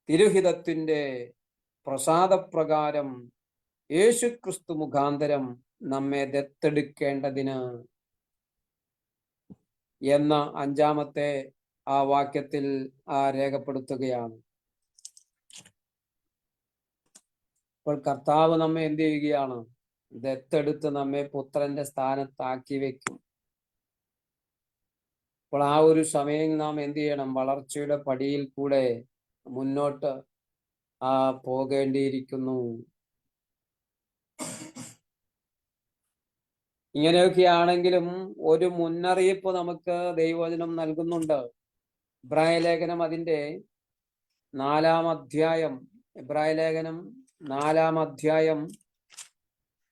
തിരുഹിതത്തിന്റെ പ്രസാദപ്രകാരം യേശുക്രിസ്തു മുഖാന്തരം നമ്മെ ദത്തെടുക്കേണ്ടതിന് എന്ന 5-ാമത്തെ ആ വാക്യത്തിൽ രേഖപ്പെടുത്തുകയാണ്. അപ്പോൾ കർത്താവ് നമ്മെ എന്ത് ചെയ്യുകയാണ്? ദത്തെടുത്ത് നമ്മെ പുത്രന്റെ സ്ഥാനത്താക്കി വെക്കും. അപ്പോൾ ആ ഒരു സമയം നാം എന്ത് ചെയ്യണം? വളർച്ചയുടെ പടിയിൽ കൂടെ മുന്നോട്ട് പോകേണ്ടിയിരിക്കുന്നു. ഇങ്ങനെയൊക്കെയാണെങ്കിലും ഒരു മുന്നറിയിപ്പ് നമുക്ക് ദൈവവചനം നൽകുന്നുണ്ട്. എബ്രായ ലേഖനം അതിന്റെ 4-ാം അധ്യായം, എബ്രായ ലേഖനം 4-ാം അധ്യായം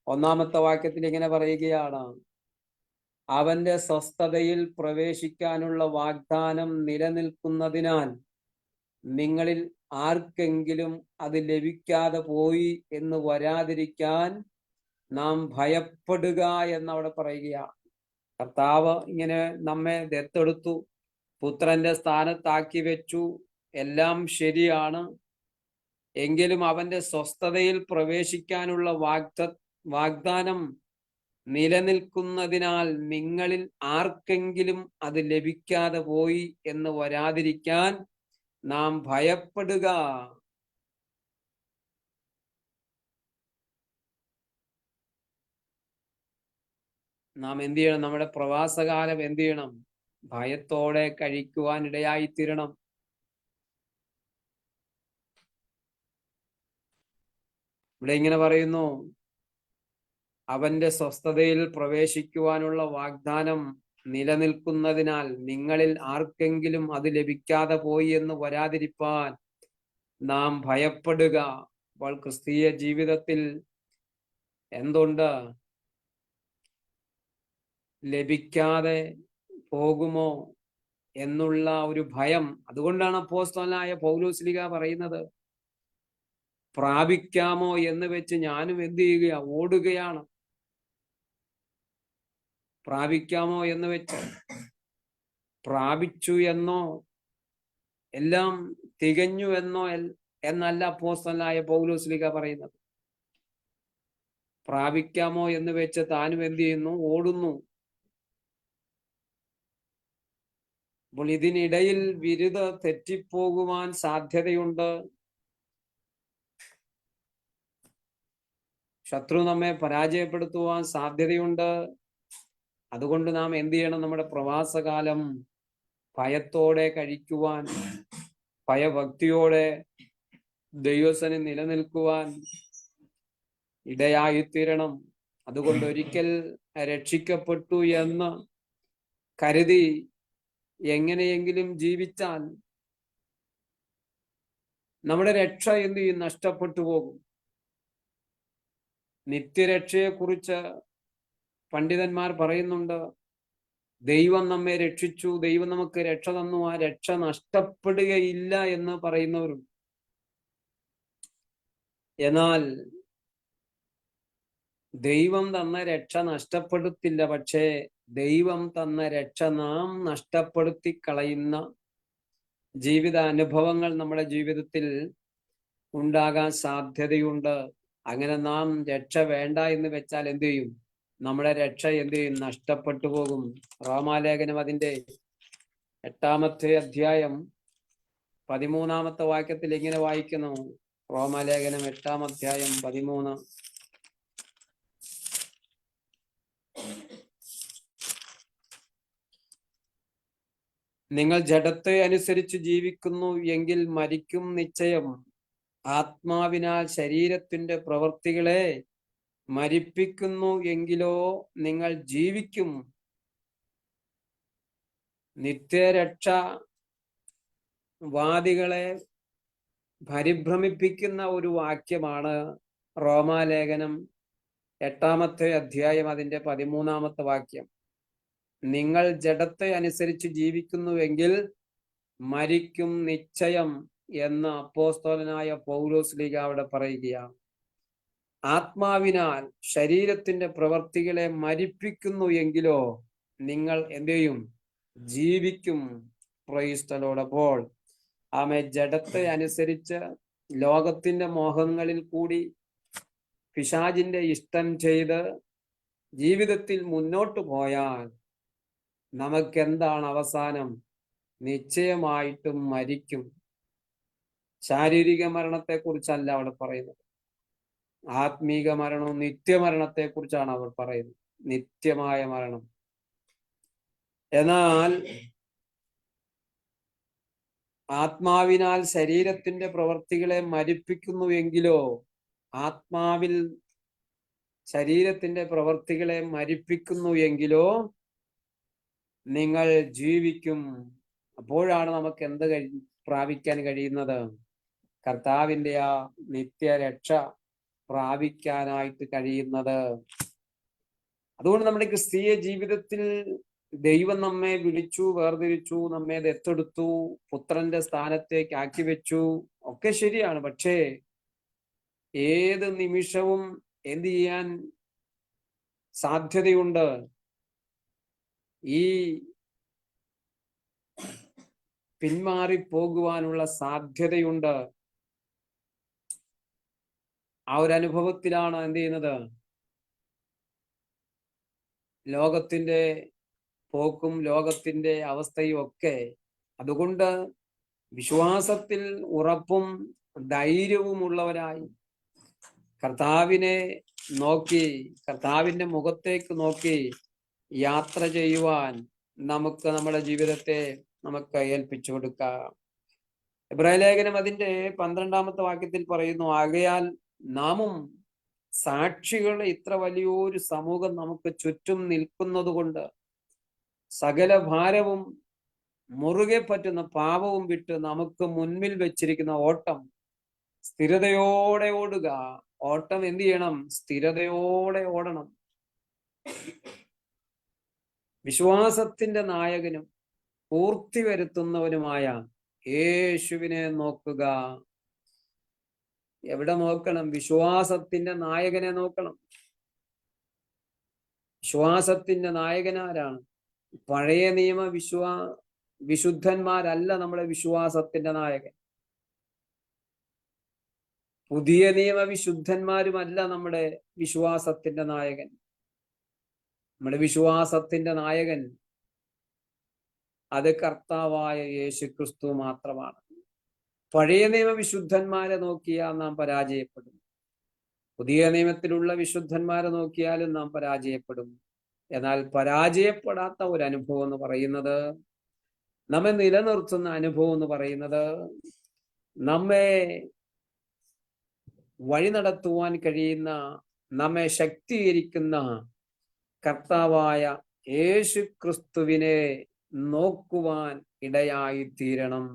1-ാമത്തെ വാക്യത്തിൽ ഇങ്ങനെ പറയുകയാണ്, അവന്റെ സ്വസ്ഥതയിൽ പ്രവേശിക്കാനുള്ള വാഗ്ദാനം നിലനിൽക്കുന്നതിനാൽ നിങ്ങളിൽ ആർക്കെങ്കിലും അത് ലഭിക്കാതെ പോയി എന്ന് വരാതിരിക്കാൻ നാം ഭയപ്പെടുക എന്നവിടെ പറയുകയാണ്. കർത്താവ് ഇങ്ങനെ നമ്മെ ദത്തെടുത്തു, പുത്രന്റെ സ്ഥാനത്താക്കി വെച്ചു, എല്ലാം ശരിയാണ്. എങ്കിലും അവന്റെ സ്വസ്ഥതയിൽ പ്രവേശിക്കാനുള്ള വാഗ്ദാനം നിലനിൽക്കുന്നതിനാൽ നിങ്ങളിൽ ആർക്കെങ്കിലും അത് ലഭിക്കാതെ പോയി എന്ന് വരാതിരിക്കാൻ നാം ഭയപ്പെടുക. നാം എന്ത് ചെയ്യണം? നമ്മുടെ പ്രവാസകാലം എന്ത് ചെയ്യണം? ഭയത്തോടെ കഴിക്കുവാൻ ഇടയായിത്തീരണം. ഇവിടെ ഇങ്ങനെ പറയുന്നു, അവന്റെ സ്വസ്ഥതയിൽ പ്രവേശിക്കുവാനുള്ള വാഗ്ദാനം നിലനിൽക്കുന്നതിനാൽ നിങ്ങളിൽ ആർക്കെങ്കിലും അത് ലഭിക്കാതെ പോയി എന്ന് വരാതിരിപ്പാൻ നാം ഭയപ്പെടുക. അപ്പോൾ ക്രിസ്തീയ ജീവിതത്തിൽ എന്തുണ്ട്? ലഭിക്കാതെ പോകുമോ എന്നുള്ള ഒരു ഭയം. അതുകൊണ്ടാണ് അപ്പോസ്തലനായ പൗലോസ്ലീഹ പറയുന്നത്, പ്രാപിക്കാമോ എന്ന് വെച്ച് ഞാനും എന്ത് ചെയ്യുക? ഓടുകയാണ്. പ്രാപിക്കാമോ എന്ന് വെച്ച് പ്രാപിച്ചു എന്നോ എല്ലാം തികഞ്ഞു എന്നോ എന്നല്ല അപ്പോസ്തലനായ പൗലോസ്ലീഹ പറയുന്നത്. പ്രാപിക്കാമോ എന്ന് വെച്ച് താനും എന്ത് ചെയ്യുന്നു? ഓടുന്നു. അപ്പോൾ ഇതിനിടയിൽ ബിരുദ തെറ്റിപ്പോകുവാൻ സാധ്യതയുണ്ട്. ശത്രു നമ്മെ പരാജയപ്പെടുത്തുവാൻ സാധ്യതയുണ്ട്. അതുകൊണ്ട് നാം എന്ത് ചെയ്യണം? നമ്മുടെ പ്രവാസകാലം ഭയത്തോടെ കഴിക്കുവാൻ, ഭയഭക്തിയോടെ ദൈവസന് നിലനിൽക്കുവാൻ ഇടയായിത്തീരണം. അതുകൊണ്ട് ഒരിക്കൽ രക്ഷിക്കപ്പെട്ടു എന്ന് കരുതി എങ്ങനെയെങ്കിലും ജീവിച്ചാൽ നമ്മുടെ രക്ഷ എന്ത് ചെയ്യും? നഷ്ടപ്പെട്ടു പോകും. നിത്യരക്ഷയെക്കുറിച്ച് പണ്ഡിതന്മാർ പറയുന്നുണ്ട്. ദൈവം നമ്മെ രക്ഷിച്ചു, ദൈവം നമുക്ക് രക്ഷ തന്നു, ആ രക്ഷ നഷ്ടപ്പെടുകയില്ല എന്ന് പറയുന്നവരും. എന്നാൽ ദൈവം തന്ന രക്ഷ നഷ്ടപ്പെടുത്തില്ല. പക്ഷേ ദൈവം തന്ന രക്ഷ നാം നഷ്ടപ്പെടുത്തി കളയുന്ന ജീവിത അനുഭവങ്ങൾ നമ്മുടെ ജീവിതത്തിൽ ഉണ്ടാകാൻ സാധ്യതയുണ്ട്. അങ്ങനെ നാം രക്ഷ വേണ്ട എന്ന് വെച്ചാൽ എന്ത് ചെയ്യും? നമ്മുടെ രക്ഷ എന്ത് ചെയ്യും? നഷ്ടപ്പെട്ടു പോകും. റോമാലേഖനം അതിന്റെ 8-ാമത്തെ അധ്യായം 13-ാമത്തെ വാക്യത്തിൽ ഇങ്ങനെ വായിക്കുന്നു. റോമാലേഖനം 8-ാം അധ്യായം 13. നിങ്ങൾ ജഡത്തെ അനുസരിച്ച് ജീവിക്കുന്നു എങ്കിൽ മരിക്കും നിശ്ചയം. ആത്മാവിനാൽ ശരീരത്തിന്റെ പ്രവൃത്തികളെ മരിപ്പിക്കുന്നു എങ്കിലോ നിങ്ങൾ ജീവിക്കും. നിത്യരക്ഷ വാദികളെ പരിഭ്രമിപ്പിക്കുന്ന ഒരു വാക്യമാണ് റോമാലേഖനം 8-ാമത്തെ അധ്യായം അതിന്റെ 13-ാമത്തെ വാക്യം. നിങ്ങൾ ജഡത്തെ അനുസരിച്ച് ജീവിക്കുന്നുവെങ്കിൽ മരിക്കും നിശ്ചയം എന്ന് അപ്പോസ്തലനായ പൗലോസ് ലീഗ അവിടെ പറയുകയാണ്. ആത്മാവിനാൽ ശരീരത്തിന്റെ പ്രവർത്തികളെ മരിപ്പിക്കുന്നു എങ്കിലോ നിങ്ങൾ എന്ത് ചെയ്യും? ജീവിക്കും. Price the Lord. അപ്പോൾ ആമേ ജഡത്തെ അനുസരിച്ച് ലോകത്തിന്റെ മോഹങ്ങളിൽ കൂടി പിശാചിന്റെ ഇഷ്ടം ചെയ്ത് ജീവിതത്തിൽ മുന്നോട്ട് പോയാൽ നമുക്കെന്താണ് അവസാനം? നിശ്ചയമായിട്ടും മരിക്കും. ശാരീരിക മരണത്തെക്കുറിച്ചല്ല അവിടെ പറയുന്നത്. ആത്മീക മരണവും നിത്യമരണത്തെക്കുറിച്ചാണ് അവർ പറയുന്നത്. നിത്യമായ മരണം. എന്നാൽ ആത്മാവിനാൽ ശരീരത്തിന്റെ പ്രവർത്തികളെ മരിപ്പിക്കുന്നു എങ്കിലോ, ആത്മാവിൽ ശരീരത്തിന്റെ പ്രവർത്തികളെ മരിപ്പിക്കുന്നു എങ്കിലോ നിങ്ങൾ ജീവിക്കും. അപ്പോഴാണ് നമുക്ക് എന്ത് പ്രാപിക്കാൻ കഴിയുന്നത്? കർത്താവിന്റെ ആ നിത്യരക്ഷ പ്രാപിക്കാനായിട്ട് കഴിയുന്നത്. അതുകൊണ്ട് നമ്മുടെ ക്രിസ്തീയ ജീവിതത്തിൽ ദൈവം നമ്മെ വിളിച്ചു, വേർതിരിച്ചു, നമ്മെ ദത്തെടുത്തു, പുത്രന്റെ സ്ഥാനത്തേക്ക് ആക്കി വെച്ചു, ഒക്കെ ശരിയാണ്. പക്ഷേ ഏത് നിമിഷവും എന്ത് ചെയ്യാൻ സാധ്യതയുണ്ട്? ഈ പിന്മാറിപ്പോകുവാനുള്ള സാധ്യതയുണ്ട്. ആ ഒരു അനുഭവത്തിലാണ് എന്ത് ചെയ്യുന്നത്? ലോകത്തിന്റെ പോക്കും ലോകത്തിന്റെ അവസ്ഥയും ഒക്കെ. അതുകൊണ്ട് വിശ്വാസത്തിൽ ഉറപ്പും ധൈര്യവുമുള്ളവരായി കർത്താവിനെ നോക്കി, കർത്താവിന്റെ മുഖത്തേക്ക് നോക്കി യാത്ര ചെയ്യുവാൻ നമുക്ക് നമ്മുടെ ജീവിതത്തെ നമുക്ക് ഏൽപ്പിച്ചു കൊടുക്കാം. എബ്രായ ലേഖനം അതിന്റെ 12-ാമത്തെ വാക്യത്തിൽ പറയുന്നു, ആകയാൽ നാമും സാക്ഷികൾ ഇത്ര വലിയൊരു സമൂഹം നമുക്ക് ചുറ്റും നിൽക്കുന്നത് കൊണ്ട് സകല ഭാരവും മുറുകെ പറ്റുന്ന പാപവും വിട്ട് നമുക്ക് മുൻപിൽ വെച്ചിരിക്കുന്ന ഓട്ടം സ്ഥിരതയോടെ ഓടുക. ഓട്ടം എന്ത് ചെയ്യണം? സ്ഥിരതയോടെ ഓടണം. വിശ്വാസത്തിന്റെ നായകനും പൂർത്തി വരുത്തുന്നവനുമായ യേശുവിനെ നോക്കുക. എവിടെ നോക്കണം? വിശ്വാസത്തിന്റെ നായകനെ നോക്കണം. വിശ്വാസത്തിന്റെ നായകനാരാണ്? പഴയ നിയമ വിശുദ്ധന്മാരല്ല നമ്മുടെ വിശ്വാസത്തിന്റെ നായകൻ. പുതിയ നിയമ വിശുദ്ധന്മാരുമല്ല നമ്മുടെ വിശ്വാസത്തിന്റെ നായകൻ. നമ്മുടെ വിശ്വാസത്തിന്റെ നായകൻ അത് കർത്താവായ യേശുക്രിസ്തു മാത്രമാണ്. പഴയ നിയമ വിശുദ്ധന്മാരെ നോക്കിയാൽ നാം പരാജയപ്പെടും. പുതിയ നിയമത്തിലുള്ള വിശുദ്ധന്മാരെ നോക്കിയാലും നാം പരാജയപ്പെടും. എന്നാൽ പരാജയപ്പെടാത്ത ഒരു അനുഭവം എന്ന് പറയുന്നത്, നമ്മെ നിലനിർത്തുന്ന അനുഭവം എന്ന് പറയുന്നത്, നമ്മെ വഴി നടത്തുവാൻ കഴിയുന്ന, നമ്മെ ശക്തീകരിക്കുന്ന കർത്താവായ യേശു ക്രിസ്തുവിനെ നോക്കുവാൻ ഇടയായി തീരണം.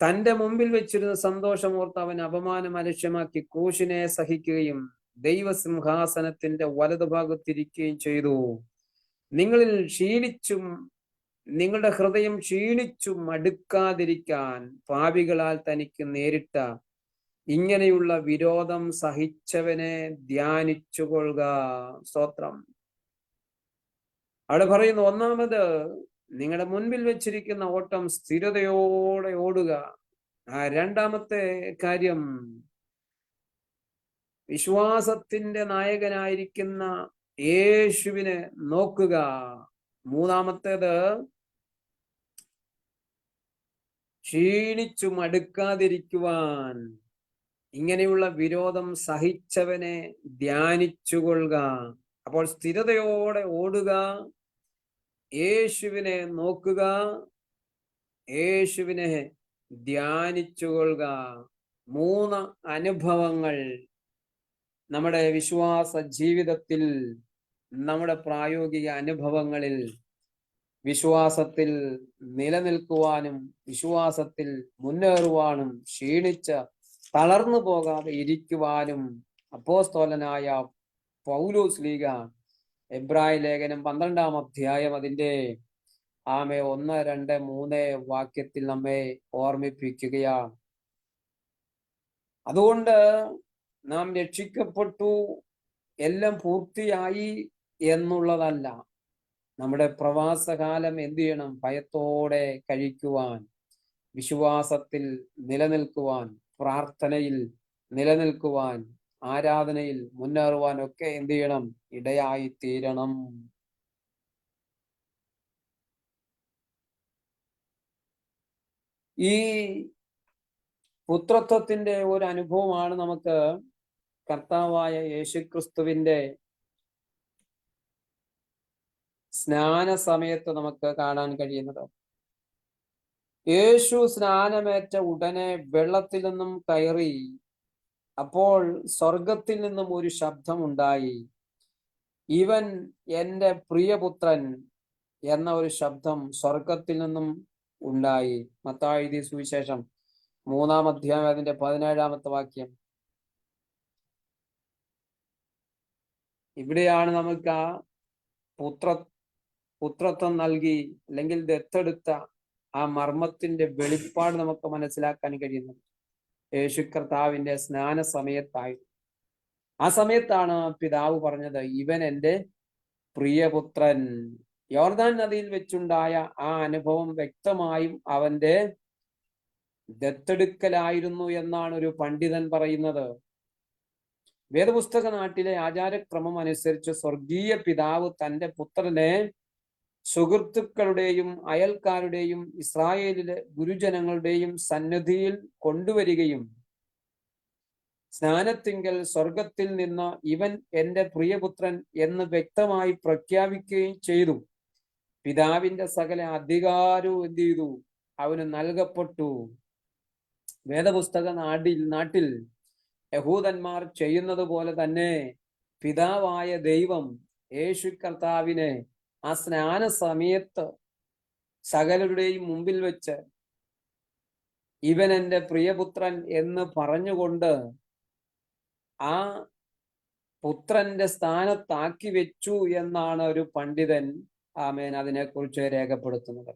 തന്റെ മുമ്പിൽ വെച്ചിരുന്ന സന്തോഷമോർത്ത് അവൻ അപമാനം അലക്ഷ്യമാക്കി ക്രൂശിനെ സഹിക്കുകയും ദൈവസിംഹാസനത്തിന്റെ വലതുഭാഗത്തിരിക്കുകയും ചെയ്തു. നിങ്ങളിൽ ക്ഷീണിച്ചും നിങ്ങളുടെ ഹൃദയം ക്ഷീണിച്ചും മടുക്കാതിരിക്കാൻ പാപികളാൽ തനിക്ക് നേരിട്ട ഇങ്ങനെയുള്ള വിരോധം സഹിച്ചവനെ ധ്യാനിച്ചുകൊള്ളുക. സ്തോത്രം. അവിടെ പറയുന്നു, ഒന്നാമത് നിങ്ങളുടെ മുൻപിൽ വെച്ചിരിക്കുന്ന ഓട്ടം സ്ഥിരതയോടെ ഓടുക. രണ്ടാമത്തെ കാര്യം, വിശ്വാസത്തിന്റെ നായകനായിരിക്കുന്ന യേശുവിനെ നോക്കുക. മൂന്നാമത്തേത്, ക്ഷീണിച്ചു മടുക്കാതിരിക്കുവാൻ ഇങ്ങനെയുള്ള വിരോധം സഹിച്ചവനെ ധ്യാനിച്ചുകൊള്ളുക. അപ്പോൾ സ്ഥിരതയോടെ ഓടുക, യേശുവിനെ നോക്കുക, യേശുവിനെ ധ്യാനിച്ചുകൊള്ളുക. 3 അനുഭവങ്ങൾ നമ്മുടെ വിശ്വാസ ജീവിതത്തിൽ, നമ്മുടെ പ്രായോഗിക അനുഭവങ്ങളിൽ വിശ്വാസത്തിൽ നിലനിൽക്കുവാനും വിശ്വാസത്തിൽ മുന്നേറുവാനും ക്ഷീണിച്ച് തളർന്നു പോകാതെ ഇരിക്കുവാനും അപ്പോസ്തലനായ പൗലോസ് ശ്ലീഹ എബ്രായ ലേഖനം 12-ാം അധ്യായം അതിന്റെ 1, 2, 3 വാക്യത്തിൽ നമ്മെ ഓർമ്മിപ്പിക്കുകയാണ്. അതുകൊണ്ട് നാം രക്ഷിക്കപ്പെട്ടു, എല്ലാം പൂർത്തിയായി എന്നുള്ളതല്ല. നമ്മുടെ പ്രവാസകാലം എന്ത് ചെയ്യണം? ഭയത്തോടെ കഴിക്കുവാൻ, വിശ്വാസത്തിൽ നിലനിൽക്കുവാൻ, പ്രാർത്ഥനയിൽ നിലനിൽക്കുവാൻ, ആരാധനയിൽ മുന്നേറുവാൻ ഒക്കെ എന്ത് ചെയ്യണം? ഇടയായി തീരണം. ഈ പുത്രത്വത്തിന്റെ ഒരു അനുഭവമാണ് നമുക്ക് കർത്താവായ യേശുക്രിസ്തുവിന്റെ സ്നാന സമയത്ത് നമുക്ക് കാണാൻ കഴിയുന്നത്. യേശു സ്നാനമേറ്റ ഉടനെ വെള്ളത്തിൽ നിന്നും കയറി. അപ്പോൾ സ്വർഗത്തിൽ നിന്നും ഒരു ശബ്ദമുണ്ടായി, ഇവൻ എൻ്റെ പ്രിയപുത്രൻ എന്ന ഒരു ശബ്ദം സ്വർഗത്തിൽ നിന്നും ഉണ്ടായി. മത്തായി എഴുതിയ സുവിശേഷം 3-ാം അധ്യായം അതിന്റെ 17-ാമത്തെ വാക്യം. ഇവിടെയാണ് നമുക്ക് ആ പുത്രത്വം നൽകി അല്ലെങ്കിൽ ദത്തെടുത്ത ആ മർമ്മത്തിന്റെ വെളിപ്പാട് നമുക്ക് മനസ്സിലാക്കാൻ കഴിയുന്നത്. യേശു കർത്താവിന്റെ സ്നാന സമയത്തായി. ആ സമയത്താണ് പിതാവ് പറഞ്ഞത്, ഇവൻ എൻ്റെ പ്രിയപുത്രൻ. യോർദാൻ നദിയിൽ വെച്ചുണ്ടായ ആ അനുഭവം വ്യക്തമായും അവന്റെ ദത്തെടുക്കലായിരുന്നു എന്നാണ് ഒരു പണ്ഡിതൻ പറയുന്നത്. വേദപുസ്തക നാട്ടിലെ ആചാരക്രമം അനുസരിച്ച് സ്വർഗീയ പിതാവ് തന്റെ പുത്രനെ സുഹൃത്തുക്കളുടെയും അയൽക്കാരുടെയും ഇസ്രായേലിലെ ഗുരുജനങ്ങളുടെയും സന്നിധിയിൽ കൊണ്ടുവരികയും സ്നാനത്തിങ്കൽ സ്വർഗത്തിൽ നിന്ന് ഇവൻ എൻ്റെ പ്രിയപുത്രൻ എന്ന് വ്യക്തമായി പ്രഖ്യാപിക്കുകയും ചെയ്തു. പിതാവിന്റെ സകല അധികാരവും എന്ത് ചെയ്തു? അവന് നൽകപ്പെട്ടു. വേദപുസ്തക നാട്ടിൽ യഹൂദന്മാർ ചെയ്യുന്നത് പോലെ തന്നെ പിതാവായ ദൈവം യേശു കർത്താവിനെ ആ സ്നാന സമയത്ത് സകലരുടെയും മുമ്പിൽ വെച്ച് ഇവൻ എൻ്റെ പ്രിയപുത്രൻ എന്ന് പറഞ്ഞുകൊണ്ട് ആ പുത്രന്റെ സ്ഥാനത്താക്കി വെച്ചു എന്നാണ് ഒരു പണ്ഡിതൻ അതിനെക്കുറിച്ച് രേഖപ്പെടുത്തുന്നത്.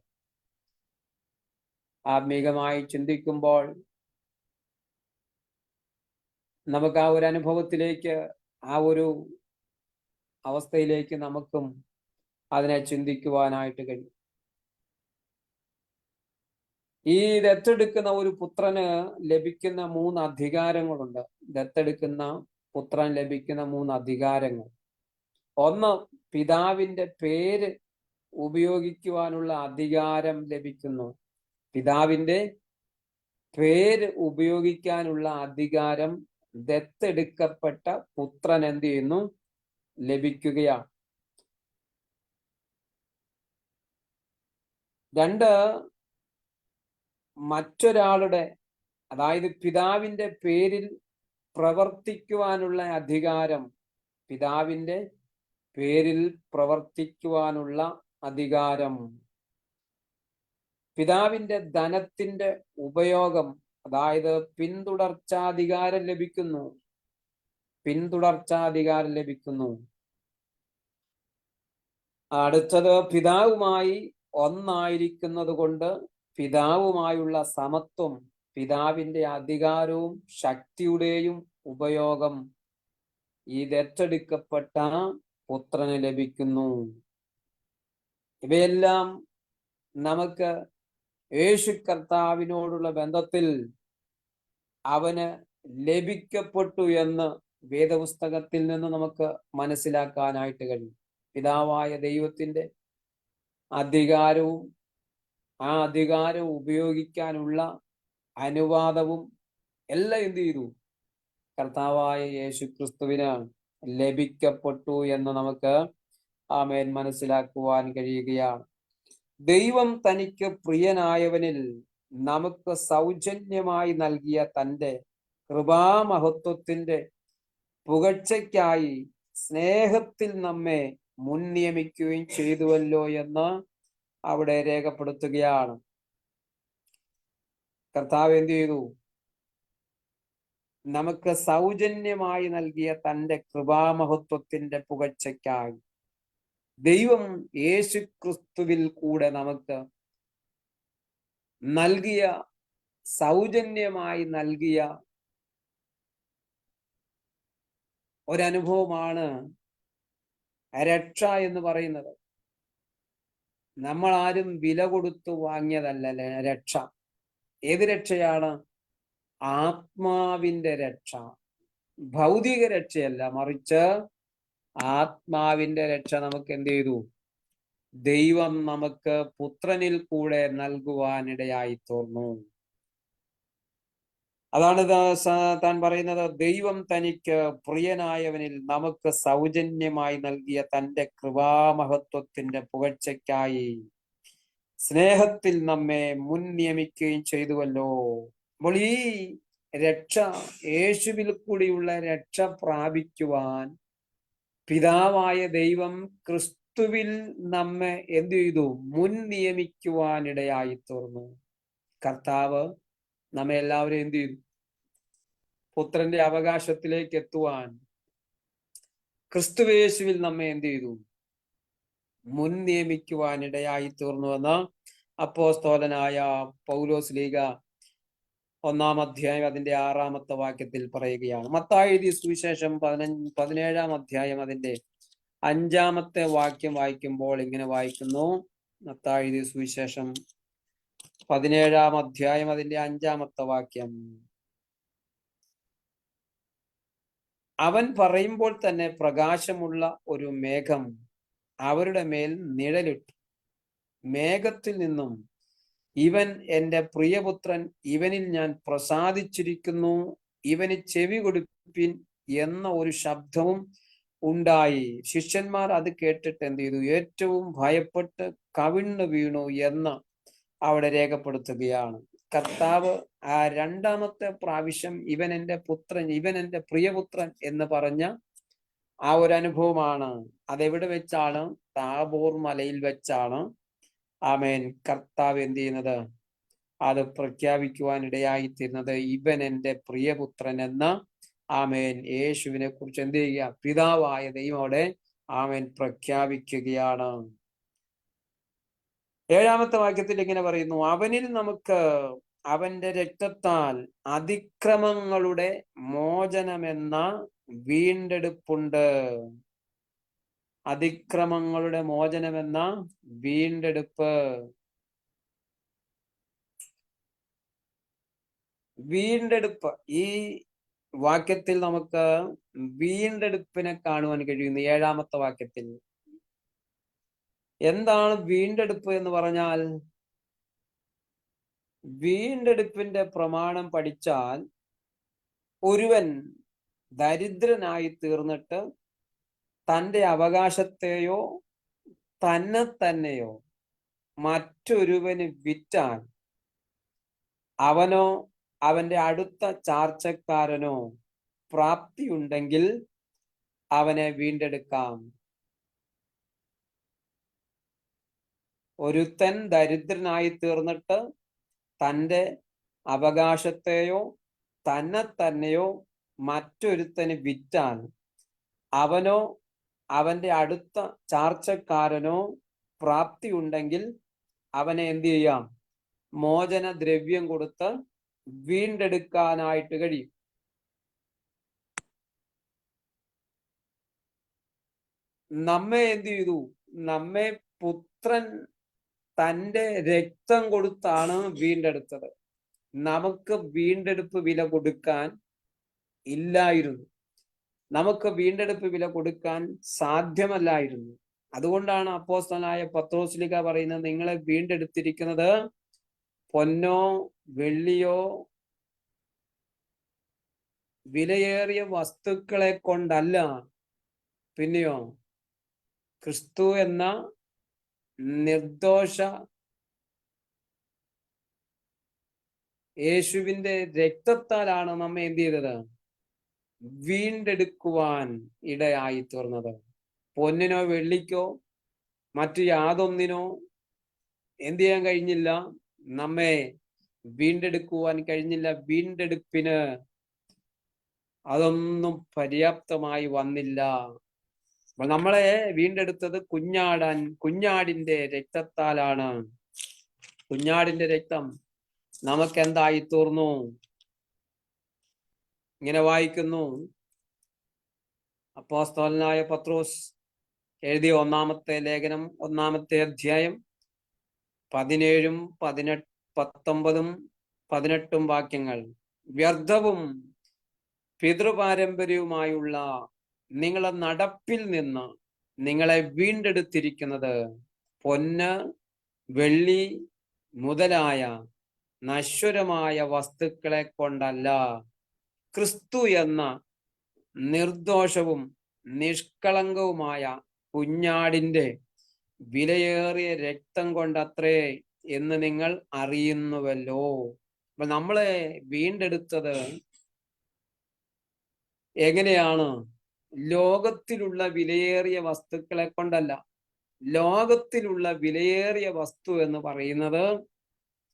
ആത്മീകമായി ചിന്തിക്കുമ്പോൾ നമുക്ക് ആ ഒരു അനുഭവത്തിലേക്ക്, ആ ഒരു അവസ്ഥയിലേക്ക് നമുക്കും അതിനെ ചിന്തിക്കുവാനായിട്ട് കഴിയും. ഈ ദത്തെടുക്കുന്ന ഒരു പുത്രന് ലഭിക്കുന്ന 3 അധികാരങ്ങളുണ്ട്. ദത്തെടുക്കുന്ന പുത്രൻ ലഭിക്കുന്ന 3 അധികാരങ്ങൾ. ഒന്ന്, പിതാവിന്റെ പേര് ഉപയോഗിക്കുവാനുള്ള അധികാരം ലഭിക്കുന്നു. പിതാവിന്റെ പേര് ഉപയോഗിക്കാനുള്ള അധികാരം ദത്തെടുക്കപ്പെട്ട പുത്രൻ എന്ത് ചെയ്യുന്നു? ലഭിക്കുകയാണ്. രണ്ട്, മറ്റൊരാളുടെ, അതായത് പിതാവിന്റെ പേരിൽ പ്രവർത്തിക്കുവാനുള്ള അധികാരം, പിതാവിന്റെ പേരിൽ പ്രവർത്തിക്കുവാനുള്ള അധികാരം, പിതാവിന്റെ ധനത്തിന്റെ ഉപയോഗം, അതായത് പിന്തുടർച്ചാധികാരം ലഭിക്കുന്നു. പിന്തുടർച്ചാധികാരം ലഭിക്കുന്നു. അടുത്തത്, പിതാവുമായി ഒന്നായിരിക്കുന്നത് കൊണ്ട് പിതാവുമായുള്ള സമത്വം, പിതാവിന്റെ അധികാരവും ശക്തിയുടെയും ഉപയോഗം ഈ ദത്തെടുക്കപ്പെട്ട പുത്രന് ലഭിക്കുന്നു. ഇവയെല്ലാം നമുക്ക് യേശു കർത്താവിനോടുള്ള ബന്ധത്തിൽ അവന് ലഭിക്കപ്പെട്ടു എന്ന് വേദപുസ്തകത്തിൽ നിന്ന് നമുക്ക് മനസ്സിലാക്കാനായിട്ട് കഴിയും. പിതാവായ ദൈവത്തിന്റെ അധികാരവും ആ അധികാരം ഉപയോഗിക്കാനുള്ള അനുവാദവും എല്ലാം എന്ത് ചെയ്തു? കർത്താവായ യേശു ക്രിസ്തുവിന് ലഭിക്കപ്പെട്ടു എന്ന് നമുക്ക് ആമേൻ മനസ്സിലാക്കുവാൻ കഴിയുകയാണ്. ദൈവം തനിക്ക് പ്രിയനായവനിൽ നമുക്ക് സൗജന്യമായി നൽകിയ തന്റെ കൃപാമഹത്വത്തിന്റെ പുകഴ്ചയ്ക്കായി സ്നേഹത്തിൽ നമ്മെ മുൻ നിയമിക്കുകയും ചെയ്തുവല്ലോ എന്ന് അവിടെ രേഖപ്പെടുത്തുകയാണ്. കർത്താവ് എന്ത് ചെയ്തു? നമുക്ക് സൗജന്യമായി നൽകിയ തന്റെ കൃപാമഹത്വത്തിന്റെ പുകഴ്ചയ്ക്കായി ദൈവം യേശു ക്രിസ്തുവിൽ കൂടെ നമുക്ക് നൽകിയ, സൗജന്യമായി നൽകിയ ഒരനുഭവമാണ് രക്ഷ എന്ന് പറയുന്നത്. നമ്മൾ ആരും വില കൊടുത്തു വാങ്ങിയതല്ല രക്ഷ. ഏത് രക്ഷയാണ്? ആത്മാവിന്റെ രക്ഷ. ഭൗതിക രക്ഷയല്ല, മറിച്ച് ആത്മാവിന്റെ രക്ഷ നമുക്ക് എന്ത് ചെയ്തു? ദൈവം നമുക്ക് പുത്രനിൽ കൂടെ നൽകുവാനിടയായി തീർന്നു. അതാണ് താൻ പറയുന്നത്, ദൈവം തനിക്ക് പ്രിയനായവനിൽ നമുക്ക് സൗജന്യമായി നൽകിയ തന്റെ കൃപാമഹത്വത്തിന്റെ പുകഴ്ചയ്ക്കായി സ്നേഹത്തിൽ നമ്മെ മുൻ നിയമിക്കുകയും ചെയ്തുവല്ലോ. അപ്പോൾ ഈ രക്ഷ, യേശുവിൽ കൂടിയുള്ള രക്ഷ പ്രാപിക്കുവാൻ പിതാവായ ദൈവം ക്രിസ്തുവിൽ നമ്മെ എന്ത് ചെയ്തു? മുൻ നിയമിക്കുവാനിടയായി തീർന്നു. കർത്താവ് നമ്മെ എല്ലാവരും എന്ത് ചെയ്തു? പുത്രന്റെ അവകാശത്തിലേക്ക് എത്തുവാൻ ക്രിസ്തുവേശുവിൽ നമ്മെ എന്ത് ചെയ്തു? മുൻ നിയമിക്കുവാനിടയായി തീർന്നുവെന്ന് അപ്പോസ്തലനായ പൗലോസ് ലീഗ 1-ാം അധ്യായം അതിന്റെ 6-ാമത്തെ വാക്യത്തിൽ പറയുകയാണ്. മത്തായി എഴുതിയ സുവിശേഷം 17-ാം അധ്യായം അതിന്റെ 5-ാമത്തെ വാക്യം വായിക്കുമ്പോൾ ഇങ്ങനെ വായിക്കുന്നു. മത്തായി എഴുതിയ സുവിശേഷം 17-ാം അധ്യായം അതിന്റെ 5-ാമത്തെ വാക്യം. അവൻ പറയുമ്പോൾ തന്നെ പ്രകാശമുള്ള ഒരു മേഘം അവരുടെ മേൽ നിഴലിട്ടു. മേഘത്തിൽ നിന്നും, ഇവൻ എൻ്റെ പ്രിയപുത്രൻ, ഇവനിൽ ഞാൻ പ്രസാദിച്ചിരിക്കുന്നു, ഇവന് ചെവി കൊടുപ്പിൻ എന്ന ഒരു ശബ്ദവും ഉണ്ടായി. ശിഷ്യന്മാർ അത് കേട്ടിട്ട് എന്ത് ചെയ്തു? ഏറ്റവും ഭയപ്പെട്ട് കവിണ്ണു വീണു എന്ന് അവിടെ രേഖപ്പെടുത്തുകയാണ്. കർത്താവ് ആ 2-ാമത്തെ പ്രാവശ്യം ഇവൻ എൻ്റെ പുത്രൻ, ഇവൻ എൻ്റെ പ്രിയപുത്രൻ എന്ന് പറഞ്ഞ ആ ഒരു അനുഭവമാണ്. അതെവിടെ വെച്ചാണ്? താബോർ മലയിൽ വെച്ചാണ് ആമേൻ കർത്താവ് എന്ത് ചെയ്യുന്നത്? അത് പ്രഖ്യാപിക്കുവാനിടയായിത്തീരുന്നത്. ഇവൻ എൻ്റെ പ്രിയപുത്രൻ എന്ന ആമേൻ യേശുവിനെ കുറിച്ച് എന്ത് ചെയ്യുക? പിതാവായ ദൈവമോടെ ആമേൻ പ്രഖ്യാപിക്കുകയാണ്. 7-ാമത്തെ വാക്യത്തിൽ ഇങ്ങനെ പറയുന്നു, അവനിൽ നമുക്ക് അവന്റെ രക്തത്താൽ അതിക്രമങ്ങളുടെ മോചനമെന്ന വീണ്ടെടുപ്പുണ്ട്. അതിക്രമങ്ങളുടെ മോചനമെന്ന വീണ്ടെടുപ്പ്. വീണ്ടെടുപ്പ്, ഈ വാക്യത്തിൽ നമുക്ക് വീണ്ടെടുപ്പിനെ കാണുവാൻ കഴിയുന്നു. 7-ാമത്തെ വാക്യത്തിൽ എന്താണ് വീണ്ടെടുപ്പ് എന്ന് പറഞ്ഞാൽ? വീണ്ടെടുപ്പിന്റെ പ്രമാണം പഠിച്ചാൽ ഒരുവൻ ദരിദ്രനായി തീർന്നിട്ട് തൻ്റെ അവകാശത്തെയോ തന്നെ തന്നെയോ മറ്റൊരുവന് വിറ്റാൽ അവനോ അവന്റെ അടുത്ത ചാർച്ചക്കാരനോ പ്രാപ്തിയുണ്ടെങ്കിൽ അവനെ വീണ്ടെടുക്കാം. ഒരുത്തൻ ദരിദ്രനായി തീർന്നിട്ട് തൻ്റെ അവകാശത്തെയോ തന്നെ തന്നെയോ മറ്റൊരുത്തന് വിറ്റാൽ അവനോ അവന്റെ അടുത്ത ചാർച്ചക്കാരനോ പ്രാപ്തിയുണ്ടെങ്കിൽ അവനെ എന്ത് ചെയ്യാം? മോചന ദ്രവ്യം കൊടുത്ത് വീണ്ടെടുക്കാനായിട്ട് കഴിയും. നമ്മെ എന്ത് ചെയ്തു? നമ്മെ പുത്രൻ തൻ്റെ രക്തം കൊടുത്താണ് വീണ്ടെടുത്തത്. നമുക്ക് വീണ്ടെടുപ്പ് വില കൊടുക്കാൻ ഇല്ലായിരുന്നു. നമുക്ക് വീണ്ടെടുപ്പ് വില കൊടുക്കാൻ സാധ്യമല്ലായിരുന്നു. അതുകൊണ്ടാണ് അപ്പോസ്തലനായ പത്രോസ്ലീഹ പറയുന്നത്, നിങ്ങളെ വീണ്ടെടുത്തിരിക്കുന്നത് പൊന്നോ വെള്ളിയോ വിലയേറിയ വസ്തുക്കളെ കൊണ്ടല്ല, പിന്നെയോ ക്രിസ്തു എന്ന നിർദോഷ യേശുവിന്റെ രക്തത്താലാണ് നമ്മെ എന്ത് ചെയ്തത്? വീണ്ടെടുക്കുവാൻ ഇടയായി തീർന്നത്. പൊന്നിനോ വെള്ളിക്കോ മറ്റു യാതൊന്നിനോ എന്ത് ചെയ്യാൻ കഴിഞ്ഞില്ല, നമ്മെ വീണ്ടെടുക്കുവാൻ കഴിഞ്ഞില്ല. വീണ്ടെടുപ്പിന് അതൊന്നും പര്യാപ്തമായി വന്നില്ല. അപ്പൊ നമ്മളെ വീണ്ടെടുത്തത് കുഞ്ഞാടിന്റെ രക്തത്താലാണ്. കുഞ്ഞാടിന്റെ രക്തം നമുക്ക് എന്തായി തീർന്നു? ഇങ്ങനെ വായിക്കുന്നു, അപ്പോസ്തലനായ പത്രോസ് എഴുതിയ 1-ാമത്തെ ലേഖനം 1-ാമത്തെ അധ്യായം 17, 19, 18 വാക്യങ്ങൾ. വ്യർത്ഥവും പിതൃപാരമ്പര്യവുമായുള്ള നിങ്ങളെ നടപ്പിൽ നിന്ന് നിങ്ങളെ വീണ്ടെടുത്തിരിക്കുന്നത് പൊന്ന് വെള്ളി മുതലായ നശ്വരമായ വസ്തുക്കളെ കൊണ്ടല്ല, ക്രിസ്തു എന്ന നിർദോഷവും നിഷ്കളങ്കവുമായ കുഞ്ഞാടിന്റെ വിലയേറിയ രക്തം കൊണ്ടത്രേ എന്ന് നിങ്ങൾ അറിയുന്നുവല്ലോ. അപ്പൊ നമ്മളെ വീണ്ടെടുത്തത് എങ്ങനെയാണ്? ലോകത്തിലുള്ള വിലയേറിയ വസ്തുക്കളെ കൊണ്ടല്ല. ലോകത്തിലുള്ള വിലയേറിയ വസ്തു എന്ന് പറയുന്നത്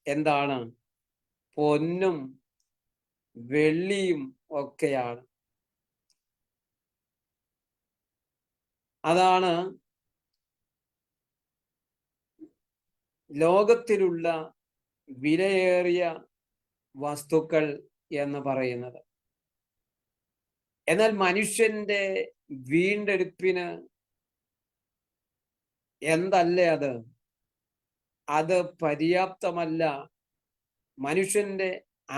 എന്താണ്? പൊന്നും വെള്ളിയും ഒക്കെയാണ്. അതാണ് ലോകത്തിലുള്ള വിലയേറിയ വസ്തുക്കൾ എന്ന് പറയുന്നത്. എന്നാൽ മനുഷ്യന്റെ വീണ്ടെടുപ്പിന് എന്തല്ലേ അത്? അത് പര്യാപ്തമല്ല. മനുഷ്യന്റെ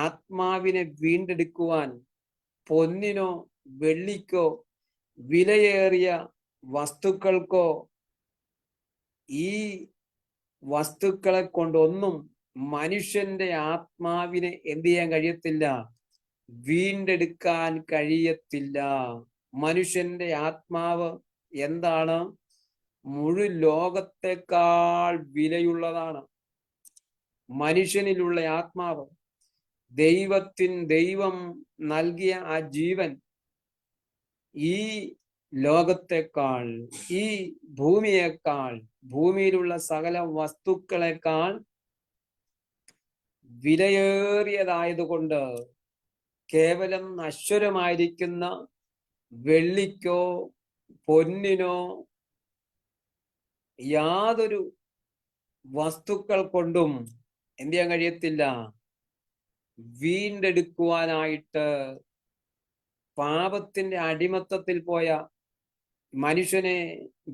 ആത്മാവിനെ വീണ്ടെടുക്കുവാൻ പൊന്നിനോ വെള്ളിക്കോ വിലയേറിയ വസ്തുക്കൾക്കോ ഈ വസ്തുക്കളെ കൊണ്ടൊന്നും മനുഷ്യന്റെ ആത്മാവിനെ എന്ത് ചെയ്യാൻ കഴിയത്തില്ല? വീണ്ടെടുക്കാൻ കഴിയത്തില്ല. മനുഷ്യന്റെ ആത്മാവ് എന്താണ്? മുഴു ലോകത്തെക്കാൾ വിലയുള്ളതാണ്. മനുഷ്യനിലുള്ള ആത്മാവ്, ദൈവം നൽകിയ ആ ജീവൻ ഈ ലോകത്തെക്കാൾ, ഈ ഭൂമിയേക്കാൾ, ഭൂമിയിലുള്ള സകല വസ്തുക്കളെക്കാൾ വിലയേറിയതായതുകൊണ്ട് കേവലം നശ്വരമായിരിക്കുന്ന വെള്ളിക്കോ പൊന്നിനോ യാതൊരു വസ്തുക്കൾ കൊണ്ടും എന്ത് ചെയ്യാൻ കഴിയത്തില്ല? വീണ്ടെടുക്കുവാനായിട്ട്. പാപത്തിന്റെ അടിമത്തത്തിൽ പോയ മനുഷ്യനെ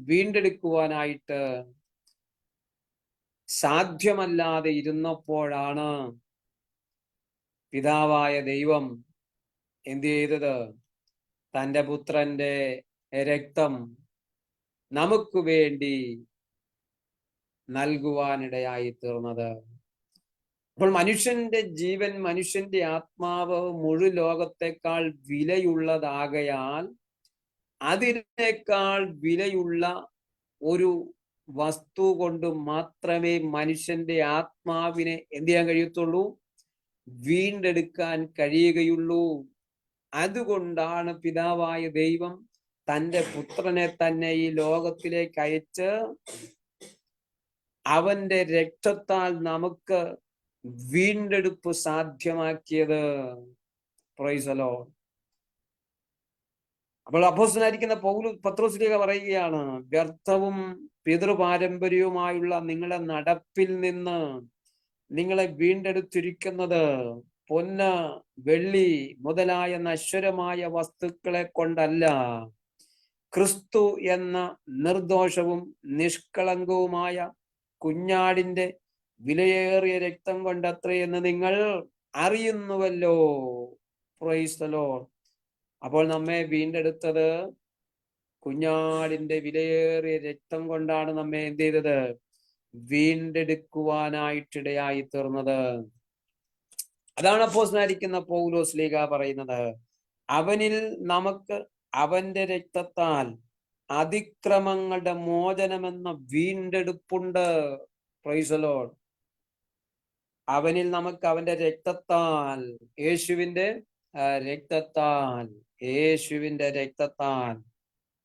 വീണ്ടെടുക്കുവാനായിട്ട് സാധ്യമല്ലാതെ ഇരുന്നപ്പോഴാണ് പിതാവായ ദൈവം എന്ത് ചെയ്തത്? തന്റെ പുത്രന്റെ രക്തം നമുക്ക് വേണ്ടി നൽകുവാനിടയായി തീർന്നത്. അപ്പോൾ മനുഷ്യന്റെ ജീവൻ, മനുഷ്യന്റെ ആത്മാവ് മുഴു ലോകത്തെക്കാൾ വിലയുള്ളതാകയാൽ അതിനേക്കാൾ വിലയുള്ള ഒരു വസ്തു കൊണ്ട് മാത്രമേ മനുഷ്യന്റെ ആത്മാവിനെ എന്ത് ചെയ്യാൻ കഴിയത്തുള്ളൂ? വീണ്ടെടുക്കാൻ കഴിയുകയുള്ളൂ. അതുകൊണ്ടാണ് പിതാവായ ദൈവം തന്റെ പുത്രനെ തന്നെ ഈ ലോകത്തിലേക്ക് അയച്ച് അവന്റെ രക്തത്താൽ നമുക്ക് വീണ്ടെടുപ്പ് സാധ്യമാക്കിയത്. Price the Lord. അപ്പോൾ അപ്പോസ്തലനായിരിക്കുന്ന പത്രോസ്ലീഹ പറയുകയാണ്, വ്യർത്ഥവും പിതൃപാരമ്പര്യവുമായുള്ള നിങ്ങളുടെ നടപ്പിൽ നിന്ന് നിങ്ങളെ വീണ്ടെടുത്തിരിക്കുന്നത് പൊന്ന്, വെള്ളി മുതലായ നശ്വരമായ വസ്തുക്കളെ കൊണ്ടല്ല, ക്രിസ്തു എന്ന നിർദോഷവും നിഷ്കളങ്കവുമായ കുഞ്ഞാടിന്റെ വിലയേറിയ രക്തം കൊണ്ടത്രേ എന്ന് നിങ്ങൾ അറിയുന്നുവല്ലോ. Price the Lord. അപ്പോൾ നമ്മെ വീണ്ടെടുത്തത് കുഞ്ഞാടിന്റെ വിലയേറിയ രക്തം കൊണ്ടാണ്. നമ്മെ എന്ത് ചെയ്തത്? വീണ്ടെടുക്കുവാനായിട്ടിടയായി തീർന്നത്. അതാണ് അപ്പോസ്തലനായിരിക്കുന്ന പൗലോസ്ലീഹ പറയുന്നത്, അവനിൽ നമുക്ക് അവന്റെ രക്തത്താൽ അതിക്രമങ്ങളുടെ മോചനമെന്ന വീണ്ടെടുപ്പുണ്ട്. Praise the lord. അവനിൽ നമുക്ക് അവന്റെ രക്തത്താൽ, യേശുവിന്റെ രക്തത്താൽ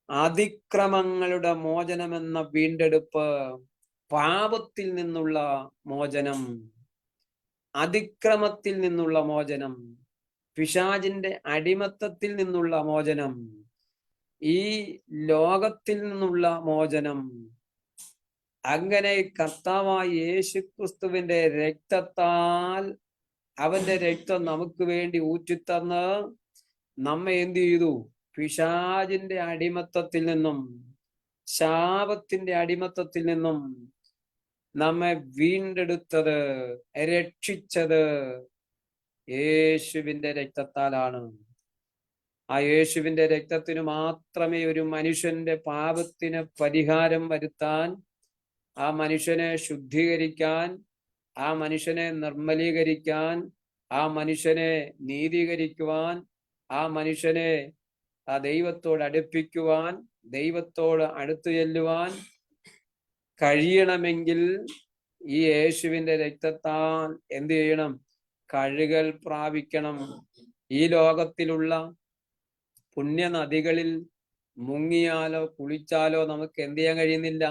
അതിക്രമങ്ങളുടെ മോചനമെന്ന വീണ്ടെടുപ്പ്. പാപത്തിൽ നിന്നുള്ള മോചനം, അതിക്രമത്തിൽ നിന്നുള്ള മോചനം, പിശാചിന്റെ അടിമത്തത്തിൽ നിന്നുള്ള മോചനം, ഈ ലോകത്തിൽ നിന്നുള്ള മോചനം. അങ്ങനെ കർത്താവായ യേശുക്രിസ്തുവിന്റെ രക്തത്താൽ, അവന്റെ രക്തം നമുക്ക് വേണ്ടി ഊറ്റിത്തന്ന് നമ്മെ എന്ത് ചെയ്തു? പിശാചിന്റെ അടിമത്തത്തിൽ നിന്നും, ശാപത്തിന്റെ അടിമത്തത്തിൽ നിന്നും നമ്മെ വീണ്ടെടുത്തത്, രക്ഷിച്ചത് യേശുവിന്റെ രക്തത്താലാണ്. ആ യേശുവിന്റെ രക്തത്തിന് മാത്രമേ ഒരു മനുഷ്യന്റെ പാപത്തിന് പരിഹാരം വരുത്താൻ, ആ മനുഷ്യനെ ശുദ്ധീകരിക്കാൻ, ആ മനുഷ്യനെ നിർമ്മലീകരിക്കാൻ, ആ മനുഷ്യനെ നീതീകരിക്കുവാൻ, ആ മനുഷ്യനെ ആ ദൈവത്തോട് അടുപ്പിക്കുവാൻ, ദൈവത്തോട് അടുത്തു ചെല്ലുവാൻ കഴിയണമെങ്കിൽ ഈ യേശുവിന്റെ രക്തത്താൽ എന്ത് ചെയ്യണം? കഴുകൽ പ്രാപിക്കണം. ഈ ലോകത്തിലുള്ള പുണ്യനദികളിൽ മുങ്ങിയാലോ കുളിച്ചാലോ നമുക്ക് എന്ത് ചെയ്യാൻ കഴിയുന്നില്ല?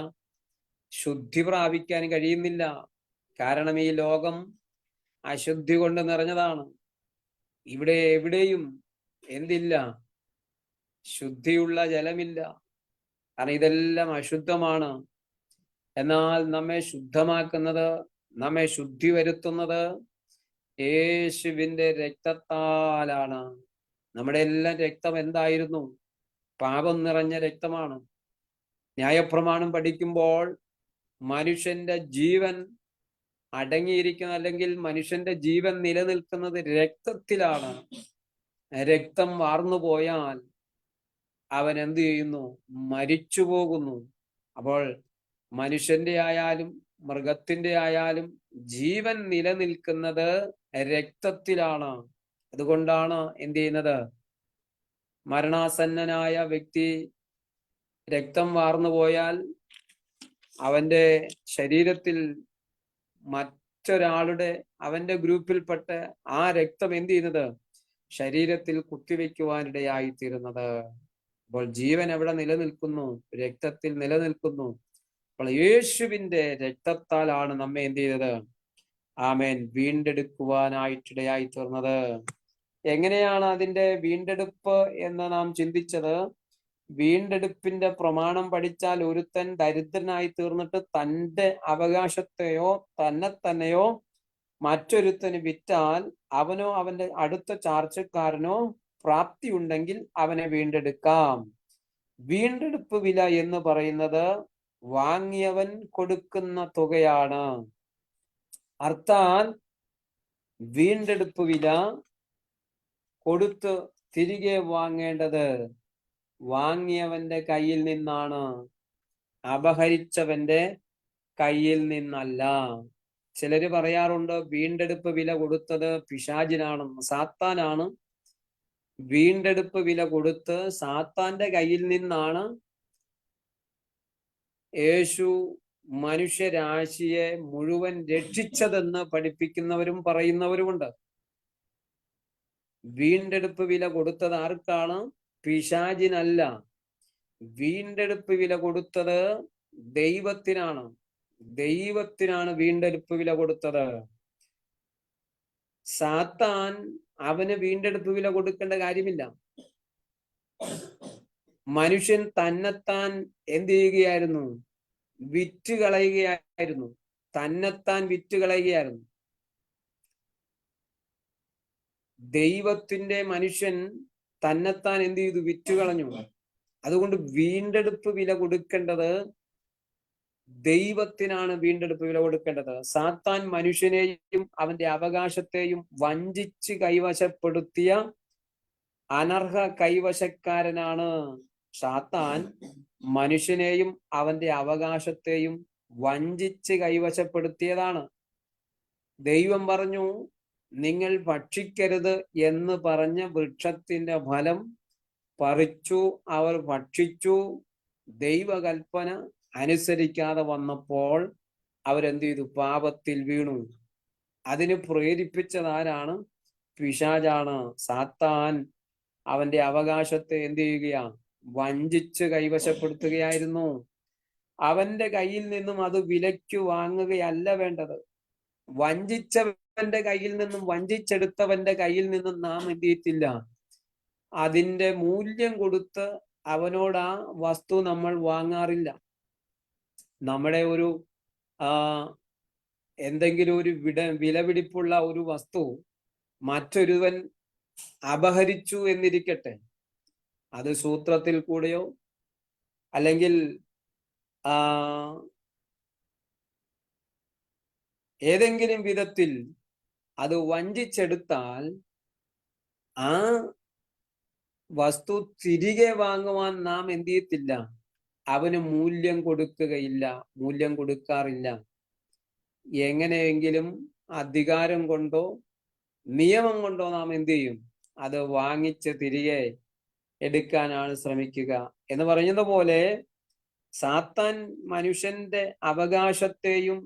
ശുദ്ധി പ്രാപിക്കാൻ കഴിയുന്നില്ല. കാരണം ഈ ലോകം അശുദ്ധി കൊണ്ട് നിറഞ്ഞതാണ്. ഇവിടെ എവിടെയും എന്തില്ല? ശുദ്ധിയുള്ള ജലമില്ല. കാരണം ഇതെല്ലാം അശുദ്ധമാണ്. എന്നാൽ നമ്മെ ശുദ്ധമാക്കുന്നത്, നമ്മെ ശുദ്ധി വരുത്തുന്നത് യേശുവിന്റെ രക്തത്താലാണ്. നമ്മുടെ എല്ലാം രക്തം എന്തായിരുന്നു? പാപം നിറഞ്ഞ രക്തമാണ്. ന്യായപ്രമാണം പഠിക്കുമ്പോൾ മനുഷ്യന്റെ ജീവൻ അടങ്ങിയിരിക്കുന്ന, അല്ലെങ്കിൽ മനുഷ്യന്റെ ജീവൻ നിലനിൽക്കുന്നത് രക്തത്തിലാണ്. രക്തം വാർന്നു പോയാൽ അവൻ എന്ത് ചെയ്യുന്നു? മരിച്ചു പോകുന്നു. അപ്പോൾ മനുഷ്യന്റെ ആയാലും മൃഗത്തിന്റെ ആയാലും ജീവൻ നിലനിൽക്കുന്നത് രക്തത്തിലാണ്. അതുകൊണ്ടാണ് എന്ത് ചെയ്യുന്നത്? മരണാസന്നനായ വ്യക്തി രക്തം വാർന്നു പോയാൽ അവന്റെ ശരീരത്തിൽ മറ്റൊരാളുടെ, അവന്റെ ഗ്രൂപ്പിൽപ്പെട്ട ആ രക്തം എന്ത് ചെയ്യുന്നത്? ശരീരത്തിൽ കുത്തിവെക്കുവാനിടയായി തീരുന്നത്. അപ്പോൾ ജീവൻ എവിടെ നിലനിൽക്കുന്നു? രക്തത്തിൽ നിലനിൽക്കുന്നു. അപ്പോൾ യേശുവിന്റെ രക്തത്താലാണ് നമ്മെ എന്ത് ചെയ്തത്? ആമേൻ, വീണ്ടെടുക്കുവാനായിട്ടിടയായി തീർന്നത്. എങ്ങനെയാണ് അതിന്റെ വീണ്ടെടുപ്പ് എന്ന് നാം ചിന്തിച്ചത്? വീണ്ടെടുപ്പിന്റെ പ്രമാണം പഠിച്ചാൽ ഒരുത്തൻ ദരിദ്രനായി തീർന്നിട്ട് തന്റെ അവകാശത്തെയോ തന്നെയോ മറ്റൊരുത്തന് വിറ്റാൽ അവനോ അവന്റെ അടുത്ത ചാർച്ചക്കാരനോ പ്രാപ്തി ഉണ്ടെങ്കിൽ അവനെ വീണ്ടെടുക്കാം. വീണ്ടെടുപ്പ് വില എന്ന് പറയുന്നത് വാങ്ങിയവൻ കൊടുക്കുന്ന തുകയാണ്. അർത്ഥാൽ വീണ്ടെടുപ്പ് വില കൊടുത്ത് തിരികെ വാങ്ങേണ്ടത് വാങ്ങിയവന്റെ കയ്യിൽ നിന്നാണ്, അപഹരിച്ചവന്റെ കയ്യിൽ നിന്നല്ല. ചിലര് പറയാറുണ്ട് വീണ്ടെടുപ്പ് വില കൊടുത്തത് പിശാചിനാണെന്ന്. സാത്താനാണ് വീണ്ടെടുപ്പ് വില കൊടുത്ത് സാത്താന്റെ കയ്യിൽ നിന്നാണ് യേശു മനുഷ്യരാശിയെ മുഴുവൻ രക്ഷിച്ചതെന്ന് പഠിപ്പിക്കുന്നവരും പറയുന്നവരുമുണ്ട്. വീണ്ടെടുപ്പ് വില കൊടുത്തത് ആർക്കാണ്? പിശാചിനല്ല. വീണ്ടെടുപ്പ് വില കൊടുത്തത് ദൈവത്തിനാണ്. ദൈവത്തിനാണ് വീണ്ടെടുപ്പ് വില കൊടുത്തത്. സാത്താൻ അവന് വീണ്ടെടുപ്പ് വില കൊടുക്കേണ്ട കാര്യമില്ല. മനുഷ്യൻ തന്നെത്താൻ എന്ത് ചെയ്യുകയായിരുന്നു? വിറ്റ് കളയുകയായിരുന്നു. തന്നെത്താൻ വിറ്റ് കളയുകയായിരുന്നു. ദൈവത്തിന്റെ മനുഷ്യൻ തന്നെത്താൻ എന്ത് ചെയ്തു? വിറ്റ് കളഞ്ഞു. അതുകൊണ്ട് വീണ്ടെടുപ്പ് വില കൊടുക്കേണ്ടത് ദൈവത്തിനാണ്. വീണ്ടെടുപ്പ് വില കൊടുക്കേണ്ടത്. സാത്താൻ മനുഷ്യനെയും അവന്റെ അവകാശത്തെയും വഞ്ചിച്ച് കൈവശപ്പെടുത്തിയ അനർഹ കൈവശക്കാരനാണ്. സാത്താൻ മനുഷ്യനെയും അവന്റെ അവകാശത്തെയും വഞ്ചിച്ച് കൈവശപ്പെടുത്തിയതാണ്. ദൈവം പറഞ്ഞു നിങ്ങൾ ഭക്ഷിക്കരുത് എന്ന് പറഞ്ഞ വൃക്ഷത്തിന്റെ ഫലം പറിച്ചു. അവർ ഭക്ഷിച്ചു. ദൈവകൽപ്പന അനുസരിക്കാതെ വന്നപ്പോൾ അവരെന്ത് ചെയ്തു? പാപത്തിൽ വീണു. അതിന് പ്രേരിപ്പിച്ചതാരാണ്? പിശാചാണ്. സാത്താൻ അവന്റെ അവകാശത്തെ എന്ത് ചെയ്യുകയാ? വഞ്ചിച്ച് കൈവശപ്പെടുത്തുകയായിരുന്നു. അവന്റെ കയ്യിൽ നിന്നും അത് വിലയ്ക്ക് വാങ്ങുകയല്ല വേണ്ടത്. വഞ്ചിച്ചവന്റെ കയ്യിൽ നിന്നും, വഞ്ചിച്ചെടുത്തവന്റെ കയ്യിൽ നിന്നും നാം എന്ത് ചെയ്യത്തില്ല? അതിന്റെ മൂല്യം കൊടുത്ത് അവനോട് ആ വസ്തു നമ്മൾ വാങ്ങാറില്ല. നമ്മുടെ ഒരു എന്തെങ്കിലും ഒരു വിലപിടിപ്പുള്ള ഒരു വസ്തു മറ്റൊരുവൻ അപഹരിച്ചു എന്നിരിക്കട്ടെ, അത് സൂത്രത്തിൽ കൂടെയോ അല്ലെങ്കിൽ ഏതെങ്കിലും വിധത്തിൽ അത് വഞ്ചിച്ചെടുത്താൽ ആ വസ്തു തിരികെ വാങ്ങുവാൻ നാം എന്ത് ചെയ്യത്തില്ല? അവന് മൂല്യം കൊടുക്കുകയില്ല, മൂല്യം കൊടുക്കാറില്ല. എങ്ങനെയെങ്കിലും അധികാരം കൊണ്ടോ നിയമം കൊണ്ടോ നാം എന്ത് ചെയ്യും? അത് വാങ്ങിച്ച് തിരികെ എടുക്കാനാണ് ശ്രമിക്കുക. എന്ന് പറഞ്ഞതുപോലെ സാത്താൻ മനുഷ്യന്റെ അവകാശത്തെയും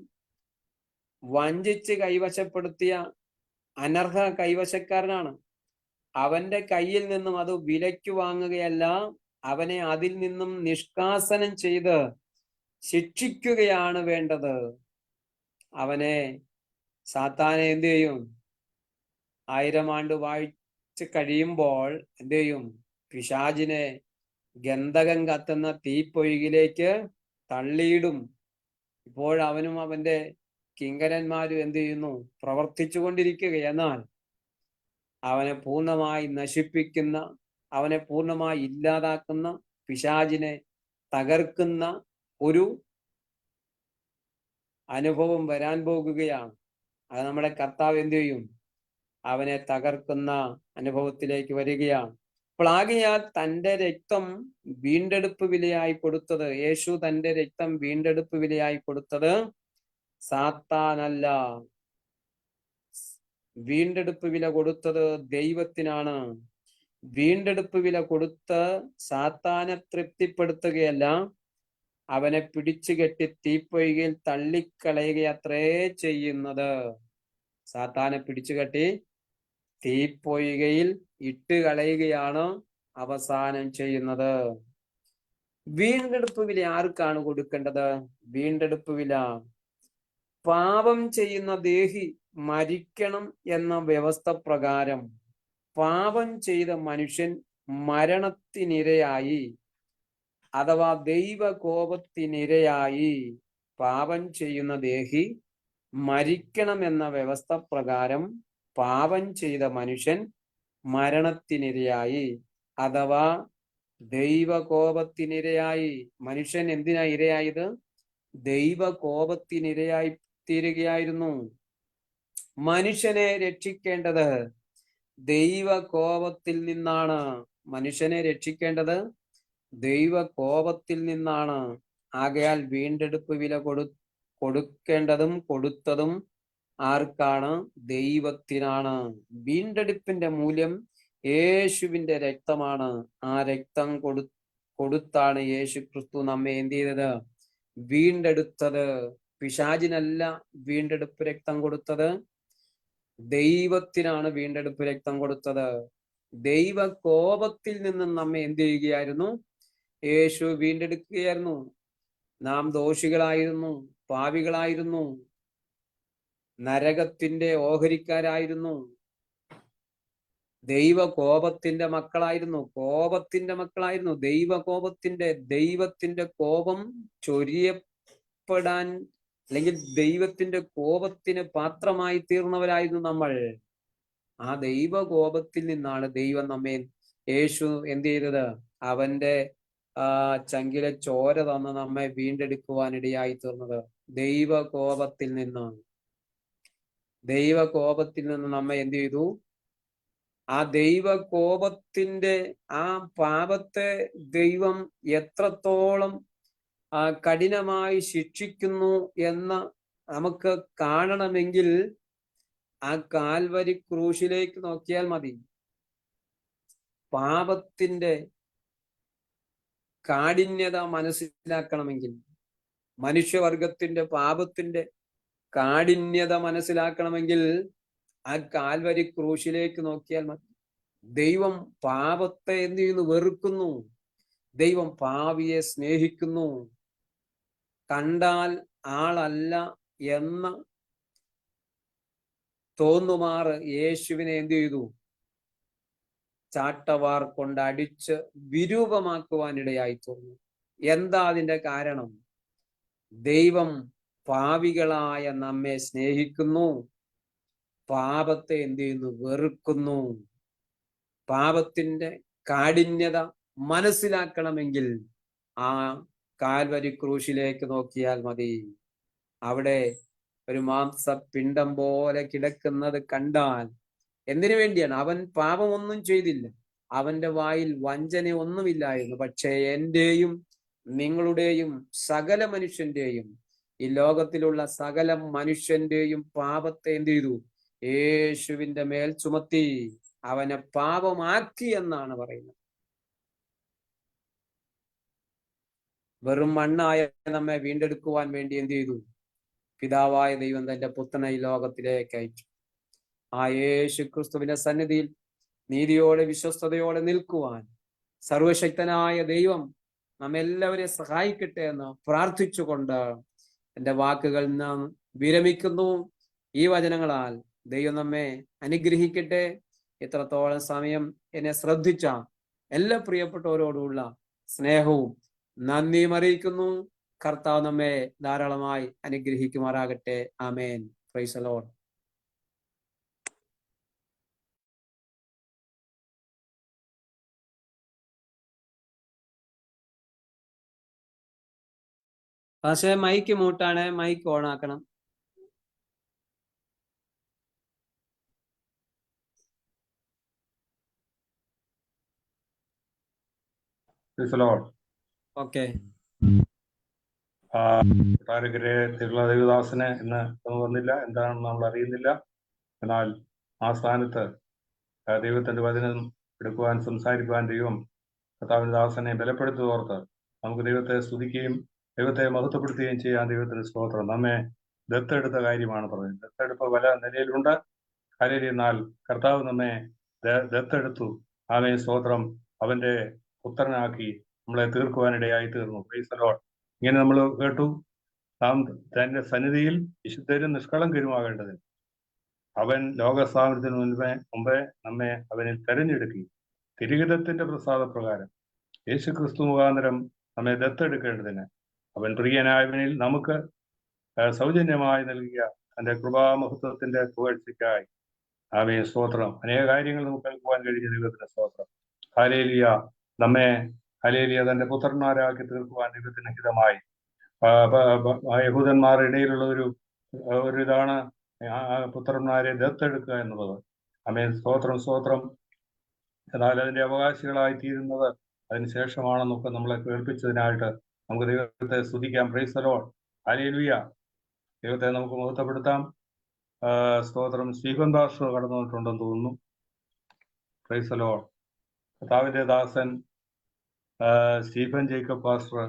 വഞ്ചിച്ച് കൈവശപ്പെടുത്തിയ അനർഹ കൈവശക്കാരനാണ്. അവന്റെ കയ്യിൽ നിന്നും അത് വിലയ്ക്ക് വാങ്ങുകയല്ല, അവനെ അതിൽ നിന്നും നിഷ്കാസനം ചെയ്ത് ശിക്ഷിക്കുകയാണ് വേണ്ടത്. അവനെ, സാത്താനെ എന്ത് ചെയ്യും? 1000 ആണ്ട് വാഴ്ച കഴിയുമ്പോൾ എന്ത് ചെയ്യും? പിശാചിനെ ഗന്ധകം കത്തുന്ന തീപ്പൊയ്കിലേക്ക് തള്ളിയിടും. ഇപ്പോഴവനും അവന്റെ കിങ്കരന്മാരും എന്ത് ചെയ്യുന്നു? പ്രവർത്തിച്ചു കൊണ്ടിരിക്കുക. എന്നാൽ അവനെ പൂർണ്ണമായി നശിപ്പിക്കുന്ന, അവനെ പൂർണ്ണമായി ഇല്ലാതാക്കുന്ന, പിശാചിനെ തകർക്കുന്ന ഒരു അനുഭവം വരാൻ പോകുകയാണ്. അത് നമ്മുടെ കർത്താവ് എന്ത് ചെയ്യും? അവനെ തകർക്കുന്ന അനുഭവത്തിലേക്ക് വരികയാണ്. അപ്പോൾ ആകയാൽ തൻ്റെ രക്തം വീണ്ടെടുപ്പ് വിലയായി കൊടുത്തത്, യേശു തൻ്റെ രക്തം വീണ്ടെടുപ്പ് വിലയായി കൊടുത്തത് സാത്താനല്ല. വീണ്ടെടുപ്പ് വില കൊടുത്തത് ദൈവത്തിനാണ്. വീണ്ടെടുപ്പ് വില കൊടുത്ത് സാത്താനെ തൃപ്തിപ്പെടുത്തുകയല്ല, അവനെ പിടിച്ചു കെട്ടി തീപ്പൊയ്കയിൽ തള്ളിക്കളയുകയത്രേ ചെയ്യുന്നത്. സാത്താനെ പിടിച്ചു കെട്ടി തീപ്പൊയ്കയിൽ ഇട്ട് കളയുകയാണ് അവസാനം ചെയ്യുന്നത്. വീണ്ടെടുപ്പ് വില ആർക്കാണ് കൊടുക്കേണ്ടത്? വീണ്ടെടുപ്പ് വില പാപം ചെയ്യുന്ന ദേഹി മരിക്കണം എന്ന വ്യവസ്ഥ പ്രകാരം പാപം ചെയ്ത മനുഷ്യൻ മരണത്തിനിരയായി അഥവാ ദൈവകോപത്തിനിരയായി പാപം ചെയ്യുന്ന ദേഹി മരിക്കണം എന്ന വ്യവസ്ഥ പ്രകാരം പാപം ചെയ്ത മനുഷ്യൻ മരണത്തിനിരയായി അഥവാ ദൈവകോപത്തിനിരയായി. മനുഷ്യൻ എന്തിനാ ഇരയായത്? ദൈവകോപത്തിനിരയായി തീരുകയായിരുന്നു. മനുഷ്യനെ രക്ഷിക്കേണ്ടത് ദൈവകോപത്തിൽ നിന്നാണ് മനുഷ്യനെ രക്ഷിക്കേണ്ടത്. ദൈവകോപത്തിൽ നിന്നാണ്. ആകയാൽ വീണ്ടെടുപ്പ് വില കൊടുക്കേണ്ടതും കൊടുത്തതും ആർക്കാണ്? ദൈവത്തിനാണ്. വീണ്ടെടുപ്പിന്റെ മൂല്യം യേശുവിന്റെ രക്തമാണ്. ആ രക്തം കൊടുത്താണ് യേശു ക്രിസ്തു നമ്മെ എന്ത് ചെയ്തത്? വീണ്ടെടുത്തത്. പിശാചിനല്ല വീണ്ടെടുപ്പ് രക്തം കൊടുത്തത്, ദൈവത്തിനാണ് വീണ്ടെടുപ്പ് രക്തം കൊടുത്തത്. ദൈവകോപത്തിൽ നിന്നും നമ്മെ എന്ത് ചെയ്യുകയായിരുന്നു? യേശു വീണ്ടെടുക്കുകയായിരുന്നു. നാം ദോഷികളായിരുന്നു, പാപികളായിരുന്നു, നരകത്തിന്റെ ഓഹരിക്കാരായിരുന്നു, ദൈവകോപത്തിന്റെ മക്കളായിരുന്നു, ദൈവത്തിന്റെ കോപം ചൊരിയപ്പെടാൻ അല്ലെങ്കിൽ ദൈവത്തിന്റെ കോപത്തിന് പാത്രമായി തീർന്നവരായിരുന്നു നമ്മൾ. ആ ദൈവകോപത്തിൽ നിന്നാണ് ദൈവം നമ്മെ യേശു എന്ത് ചെയ്തത്? അവന്റെ ചങ്കിലെ ചോര തന്ന് നമ്മെ വീണ്ടെടുക്കുവാനിടയായി തീർന്നത്. ദൈവകോപത്തിൽ നിന്ന് നമ്മെ എന്ത് ചെയ്തു? ആ ദൈവകോപത്തിന്റെ ആ പാപത്തെ ദൈവം എത്രത്തോളം കഠിനമായി ശിക്ഷിക്കുന്നു എന്ന് നമുക്ക് കാണണമെങ്കിൽ ആ കാൽവരി ക്രൂശിലേക്ക് നോക്കിയാൽ മതി. പാപത്തിന്റെ കാഠിന്യത മനസ്സിലാക്കണമെങ്കിൽ, മനുഷ്യവർഗത്തിന്റെ പാപത്തിന്റെ കാഠിന്യത മനസ്സിലാക്കണമെങ്കിൽ ആ കാൽവരി ക്രൂശിലേക്ക് നോക്കിയാൽ മതി. ദൈവം പാപത്തെ എന്ത് ചെയ്യുന്നു? വെറുക്കുന്നു. ദൈവം പാപിയെ സ്നേഹിക്കുന്നു. കണ്ടാൽ ആളല്ല എന്ന് തോന്നുമാറ് യേശുവിനെ എന്ത് ചെയ്തു? ചാട്ടവാർ കൊണ്ട് അടിച്ച് വിരൂപമാക്കുവാനിടയായി തോന്നുന്നു. എന്താ അതിന്റെ കാരണം? ദൈവം പാപികളായ നമ്മെ സ്നേഹിക്കുന്നു, പാപത്തെ എന്ത് ചെയ്യുന്നു? വെറുക്കുന്നു. പാപത്തിന്റെ കാഠിന്യത മനസ്സിലാക്കണമെങ്കിൽ ആ കാൽവരി ക്രൂശിലേക്ക് നോക്കിയാൽ മതി. അവിടെ ഒരു മാംസപിണ്ഡം പോലെ കിടക്കുന്നത് കണ്ടാൽ എന്തിനു വേണ്ടിയാണ്? അവൻ പാപമൊന്നും ചെയ്തില്ല, അവന്റെ വായിൽ വഞ്ചന ഒന്നുമില്ലായിരുന്നു. പക്ഷേ എന്റെയും നിങ്ങളുടെയും സകല മനുഷ്യന്റെയും, ഈ ലോകത്തിലുള്ള സകല മനുഷ്യന്റെയും പാപത്തെ എന്ത് ചെയ്തു? യേശുവിന്റെ മേൽ ചുമത്തി അവനെ പാപമാക്കി എന്നാണ് പറയുന്നത്. വെറും മണ്ണായ നമ്മെ വീണ്ടെടുക്കുവാൻ വേണ്ടി എന്ത് ചെയ്തു? പിതാവായ ദൈവം തന്റെ പുത്രനെ ഈ ലോകത്തിലേക്ക് അയച്ചു. ആ യേശു ക്രിസ്തുവിന്റെ സന്നിധിയിൽ നീതിയോടെ വിശ്വസ്തയോടെ നിൽക്കുവാൻ സർവശക്തനായ ദൈവം നമ്മെല്ലാവരെയും സഹായിക്കട്ടെ എന്ന് പ്രാർത്ഥിച്ചുകൊണ്ട് എൻ്റെ വാക്കുകൾ നാം വിരമിക്കുന്നു. ഈ വചനങ്ങളാൽ ദൈവം നമ്മെ അനുഗ്രഹിക്കട്ടെ. ഇത്രത്തോളം സമയം എന്നെ ശ്രദ്ധിച്ച എല്ലാ പ്രിയപ്പെട്ടവരോടുള്ള സ്നേഹവും നന്ദിയും അറിയിക്കുന്നു. കർത്താവ് നമ്മെ ധാരാളമായി അനുഗ്രഹിക്കുമാറാകട്ടെ. ആമേൻ. Praise the lord. പക്ഷേ മൈക്ക് മൂട്ടാണ്, മൈക്ക് ഓൺ ആക്കണം. ഓക്കെ. കൊട്ടാരക്കരെ തിരുള ദേവദാസന് ഇന്ന് വന്നില്ല, എന്താണെന്ന് നമ്മൾ അറിയുന്നില്ല. എന്നാൽ ആ സ്ഥാനത്ത് ദൈവത്തിന്റെ വചനം എടുക്കുവാൻ, സംസാരിക്കുവാൻ ദൈവം കർത്താവിന്റെ ദാസനെ ബലപ്പെടുത്തുന്നോർത്ത് നമുക്ക് ദൈവത്തെ സ്തുതിക്കുകയും ദൈവത്തെ മഹത്വപ്പെടുത്തുകയും ചെയ്യാൻ ദൈവത്തിന്റെ സ്തോത്രം. നമ്മെ ദത്തെടുത്ത കാര്യമാണ് പറയുന്നത്. ദത്തെടുപ്പ് പല നിലയിലുണ്ട്. എന്നാൽ കർത്താവ് നമ്മെ ദത്തെടുത്തു. ആമേൻ, സ്തോത്രം. അവന്റെ പുത്രനാക്കി നമ്മളെ തീർക്കുവാനിടയായി തീർന്നു. Price the Lord. ഇങ്ങനെ നമ്മൾ കേട്ടു, നാം തന്റെ സന്നിധിയിൽ വിശുദ്ധരും നിഷ്കളങ്കരുമാകേണ്ടതിന് അവൻ ലോകസ്ഥാപനത്തിന് മുമ്പേ നമ്മെ അവനിൽ തെരഞ്ഞെടുക്കി തിരുഹിതത്തിന്റെ പ്രസാദപ്രകാരം യേശു ക്രിസ്തു മുഖാന്തരം നമ്മെ ദത്തെടുക്കേണ്ടതിന് അവൻ പ്രിയനായവനിൽ നമുക്ക് സൗജന്യമായി നൽകിയ തന്റെ കൃപാമഹത്വത്തിന്റെ പുകഴ്ചയ്ക്കായി ആമേൻ, സ്തോത്രം. അനേക കാര്യങ്ങൾ നമുക്ക് കേൾക്കുവാൻ കഴിഞ്ഞ ദൈവത്തിന്റെ സ്തോത്രം. ഹല്ലേലൂയ. നമ്മെ ഹല്ലേലൂയ തന്റെ പുത്രന്മാരാക്കി തീർക്കുവാൻ ദൈവത്തിന് ഹിതമായി യഹൂദന്മാരുടെ ഇടയിലുള്ള ഒരു ഇതാണ് പുത്രന്മാരെ ദത്തെടുക്കുക എന്നുള്ളത്. ആമേൻ. സ്തോത്രം സ്തോത്രം. എന്നാൽ അതിന്റെ അവകാശികളായി തീരുന്നത് അതിനുശേഷമാണെന്നൊക്കെ നമ്മളെ കേൾപ്പിച്ചതിനായിട്ട് നമുക്ക് ദൈവത്തെ സ്തുതിക്കാം. Price the Lord. ഹല്ലേലൂയ. ദൈവത്തെ നമുക്ക് മഹത്വപ്പെടുത്താം. സ്തോത്രം. സ്റ്റീഫൻ പാസ്റ്റർ കടന്നു വന്നിട്ടുണ്ടെന്ന് തോന്നുന്നു. Price the lord. കർത്താവിന്റെ ദാസൻ സ്റ്റീഫൻ ജേക്കബ് പാസ്റ്റർ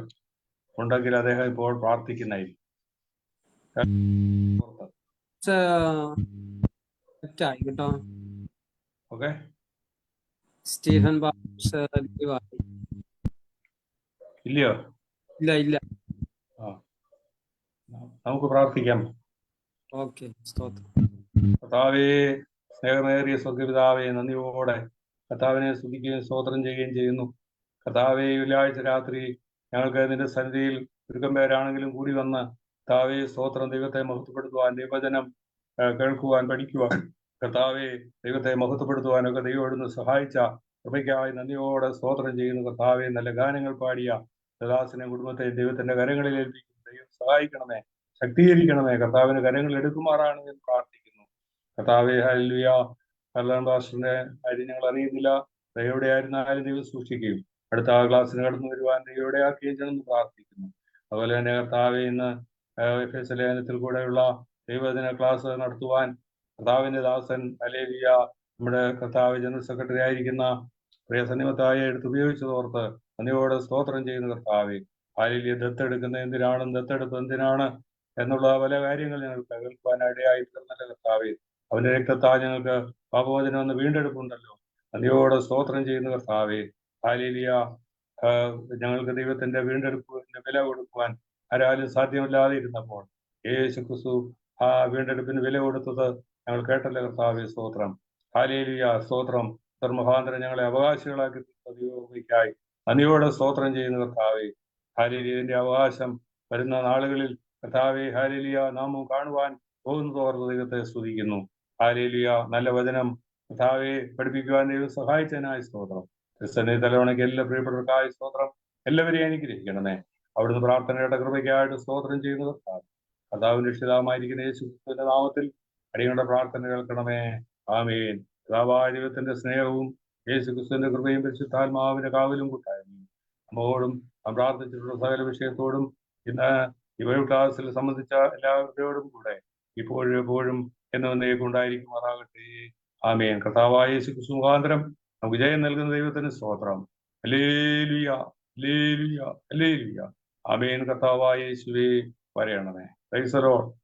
ഉണ്ടെങ്കിൽ അദ്ദേഹം ഇപ്പോൾ പ്രാർത്ഥിക്കുന്നതായിരിക്കും. തെറ്റായി കേട്ടോ. ഓക്കെ, സ്റ്റീഫൻ ഇല്ലയോ? ഇല്ല. നമുക്ക് പ്രാർത്ഥിക്കാം. ഓക്കെ. സ്തോത്രം. കർത്താവേ, സ്നേഹമേറിയ സ്വർഗ്ഗപിതാവേ, നന്ദിയോടെ കർത്താവിനെ സ്തുതിക്കുകയും സ്തോത്രം ചെയ്യുകയും ചെയ്യുന്നു. കർത്താവേ, വെള്ളിയാഴ്ച രാത്രി ഞങ്ങൾക്ക് നിന്റെ സന്നിധിയിൽ ചുരുക്കം പേരാണെങ്കിലും കൂടി വന്ന് കർത്താവേ സ്തോത്രം, ദൈവത്തെ മഹത്വപ്പെടുത്തുവാൻ, ദൈവവചനം കേൾക്കുവാൻ, പഠിക്കുവാൻ, കർത്താവെ ദൈവത്തെ മഹത്വപ്പെടുത്തുവാനൊക്കെ ദൈവം ഇവിടുന്ന് സഹായിച്ച കൃപയ്ക്കായി നന്ദിയോടെ സ്തോത്രം ചെയ്യുന്നു. കർത്താവെ, നല്ല ഗാനങ്ങൾ പാടിയ ദാസനെ കുടുംബത്തെ ദൈവത്തിന്റെ കരങ്ങളിൽ ഏൽപ്പിക്കുന്നു. ദൈവം സഹായിക്കണമേ, ശക്തീകരിക്കണമേ. കർത്താവിന് കരങ്ങൾ എടുക്കുമാറാണ് ഞാൻ പ്രാർത്ഥിക്കുന്നു. കർത്താവെ, ഹല്ലേലൂയ. കർലാൻ പാസ്റ്ററിന്റെ കാര്യം ഞങ്ങൾ അറിയുന്നില്ല. ദൈവയുടെ ആയിരുന്നാലും ദൈവം സൂക്ഷിക്കുകയും അടുത്ത ക്ലാസ്സിന് കടന്നു വരുവാൻ ദൈവയുടെ ആക്കുകയും ചെയ്യണമെന്ന് പ്രാർത്ഥിക്കുന്നു. അതുപോലെ തന്നെ കർത്താവെ, ഇന്ന് എഫെസ്യ ലേഖനത്തിൽ കൂടെയുള്ള ദൈവദിന ക്ലാസ് നടത്തുവാൻ കർത്താവിന്റെ ദാസൻ ഹല്ലേലൂയ നമ്മുടെ കർത്താവ് ജനറൽ സെക്രട്ടറി ആയിരിക്കുന്ന പ്രിയ സന്നിമത്തായെ എടുത്ത് ഉപയോഗിച്ചതോർത്ത് നന്ദിയോടെ സ്തോത്രം ചെയ്യുന്ന കർത്താവെ. ഹല്ലേലൂയ. ദത്തെടുക്കുന്ന എന്തിനാണ്, ദത്തെടുപ്പ് എന്തിനാണ് എന്നുള്ള പല കാര്യങ്ങൾ ഞങ്ങൾക്ക് കേൾക്കുവാനിടയായി തീർന്നല്ല കർത്താവെ. അവന്റെ രക്തത്താൽ ഞങ്ങൾക്ക് പാപമോചനം എന്ന വീണ്ടെടുപ്പുണ്ടല്ലോ. നന്ദിയോടെ സ്തോത്രം ചെയ്യുന്ന കർത്താവെ. ഹല്ലേലൂയ. ഞങ്ങൾക്ക് ദൈവത്തിന്റെ വീണ്ടെടുപ്പിന്റെ വില കൊടുക്കുവാൻ ആരാലും സാധ്യമല്ലാതെ ഇരുന്നപ്പോൾ യേശു ക്രിസ്തു ആ വീണ്ടെടുപ്പിന് വില കൊടുത്തത് ഞങ്ങൾ കേട്ടല്ലോ കർത്താവെ. സ്തോത്രം. ഹല്ലേലൂയ. സ്തോത്രം. മുഖാന്തരം ഞങ്ങളെ അവകാശികളാക്കി ദൈവമയ്ക്കായി നന്ദിയോടെ സ്തോത്രം ചെയ്യുന്ന കർത്താവെ. ഹല്ലേലൂയ. ഇതിന്റെ അവകാശം വരുന്ന നാളുകളിൽ കർത്താവെ ഹല്ലേലൂയ നാമം കാണുവാൻ പോകുന്നതോർത്ത് ദൈവത്തെ സ്തുതിക്കുന്നു. ഹല്ലേലൂയ. നല്ല വചനം കർത്താവെ പഠിപ്പിക്കുവാൻ ദൈവം സഹായിച്ചതിനായി സ്തോത്രം. ക്രിസ്ത്യനെ തലവണയ്ക്ക് എല്ലാ പ്രിയപ്പെട്ടവർക്കായി സ്തോത്രം. എല്ലാവരെയും അനുഗ്രഹിക്കണമേ. അവിടുന്ന് പ്രാർത്ഥനയുടെ കൃപയ്ക്കായിട്ട് സ്തോത്രം ചെയ്യുന്ന കർത്താവിന്റെ രക്ഷിതാവായിരിക്കുന്ന യേശു ക്രിസ്തുവിന്റെ നാമത്തിൽ അടിയങ്ങളുടെ പ്രാർത്ഥന കേൾക്കണമേ. ആമേൻ. കർത്താവായ ദൈവത്തിന്റെ സ്നേഹവും യേശു ക്രിസ്തുവിന്റെ കൃപയും പരിശുദ്ധാത്മാവിന്റെ കാവലും കൂട്ടായിരുന്നു നമ്മോടും പ്രാർത്ഥിച്ചിട്ടുള്ള സകല വിഷയത്തോടും ഇന്ന് ഈ ബൈബിൾ ക്ലാസ്സിൽ സംബന്ധിച്ച എല്ലാവരോടും കൂടെ ഇപ്പോഴും എപ്പോഴും എന്നേക്കും ഉണ്ടായിരിക്കുമാറാകട്ടെ. ആമേൻ. കർത്താവായ യേശു ക്രിസ്തു മുഖാന്തരം നമുക്ക് ജയം നൽകുന്ന ദൈവത്തിന് സ്തോത്രം. Hallelujah, hallelujah, hallelujah. ആമേൻ. കർത്താവായ യേശുവേ വരയണമേ. Price the Lord.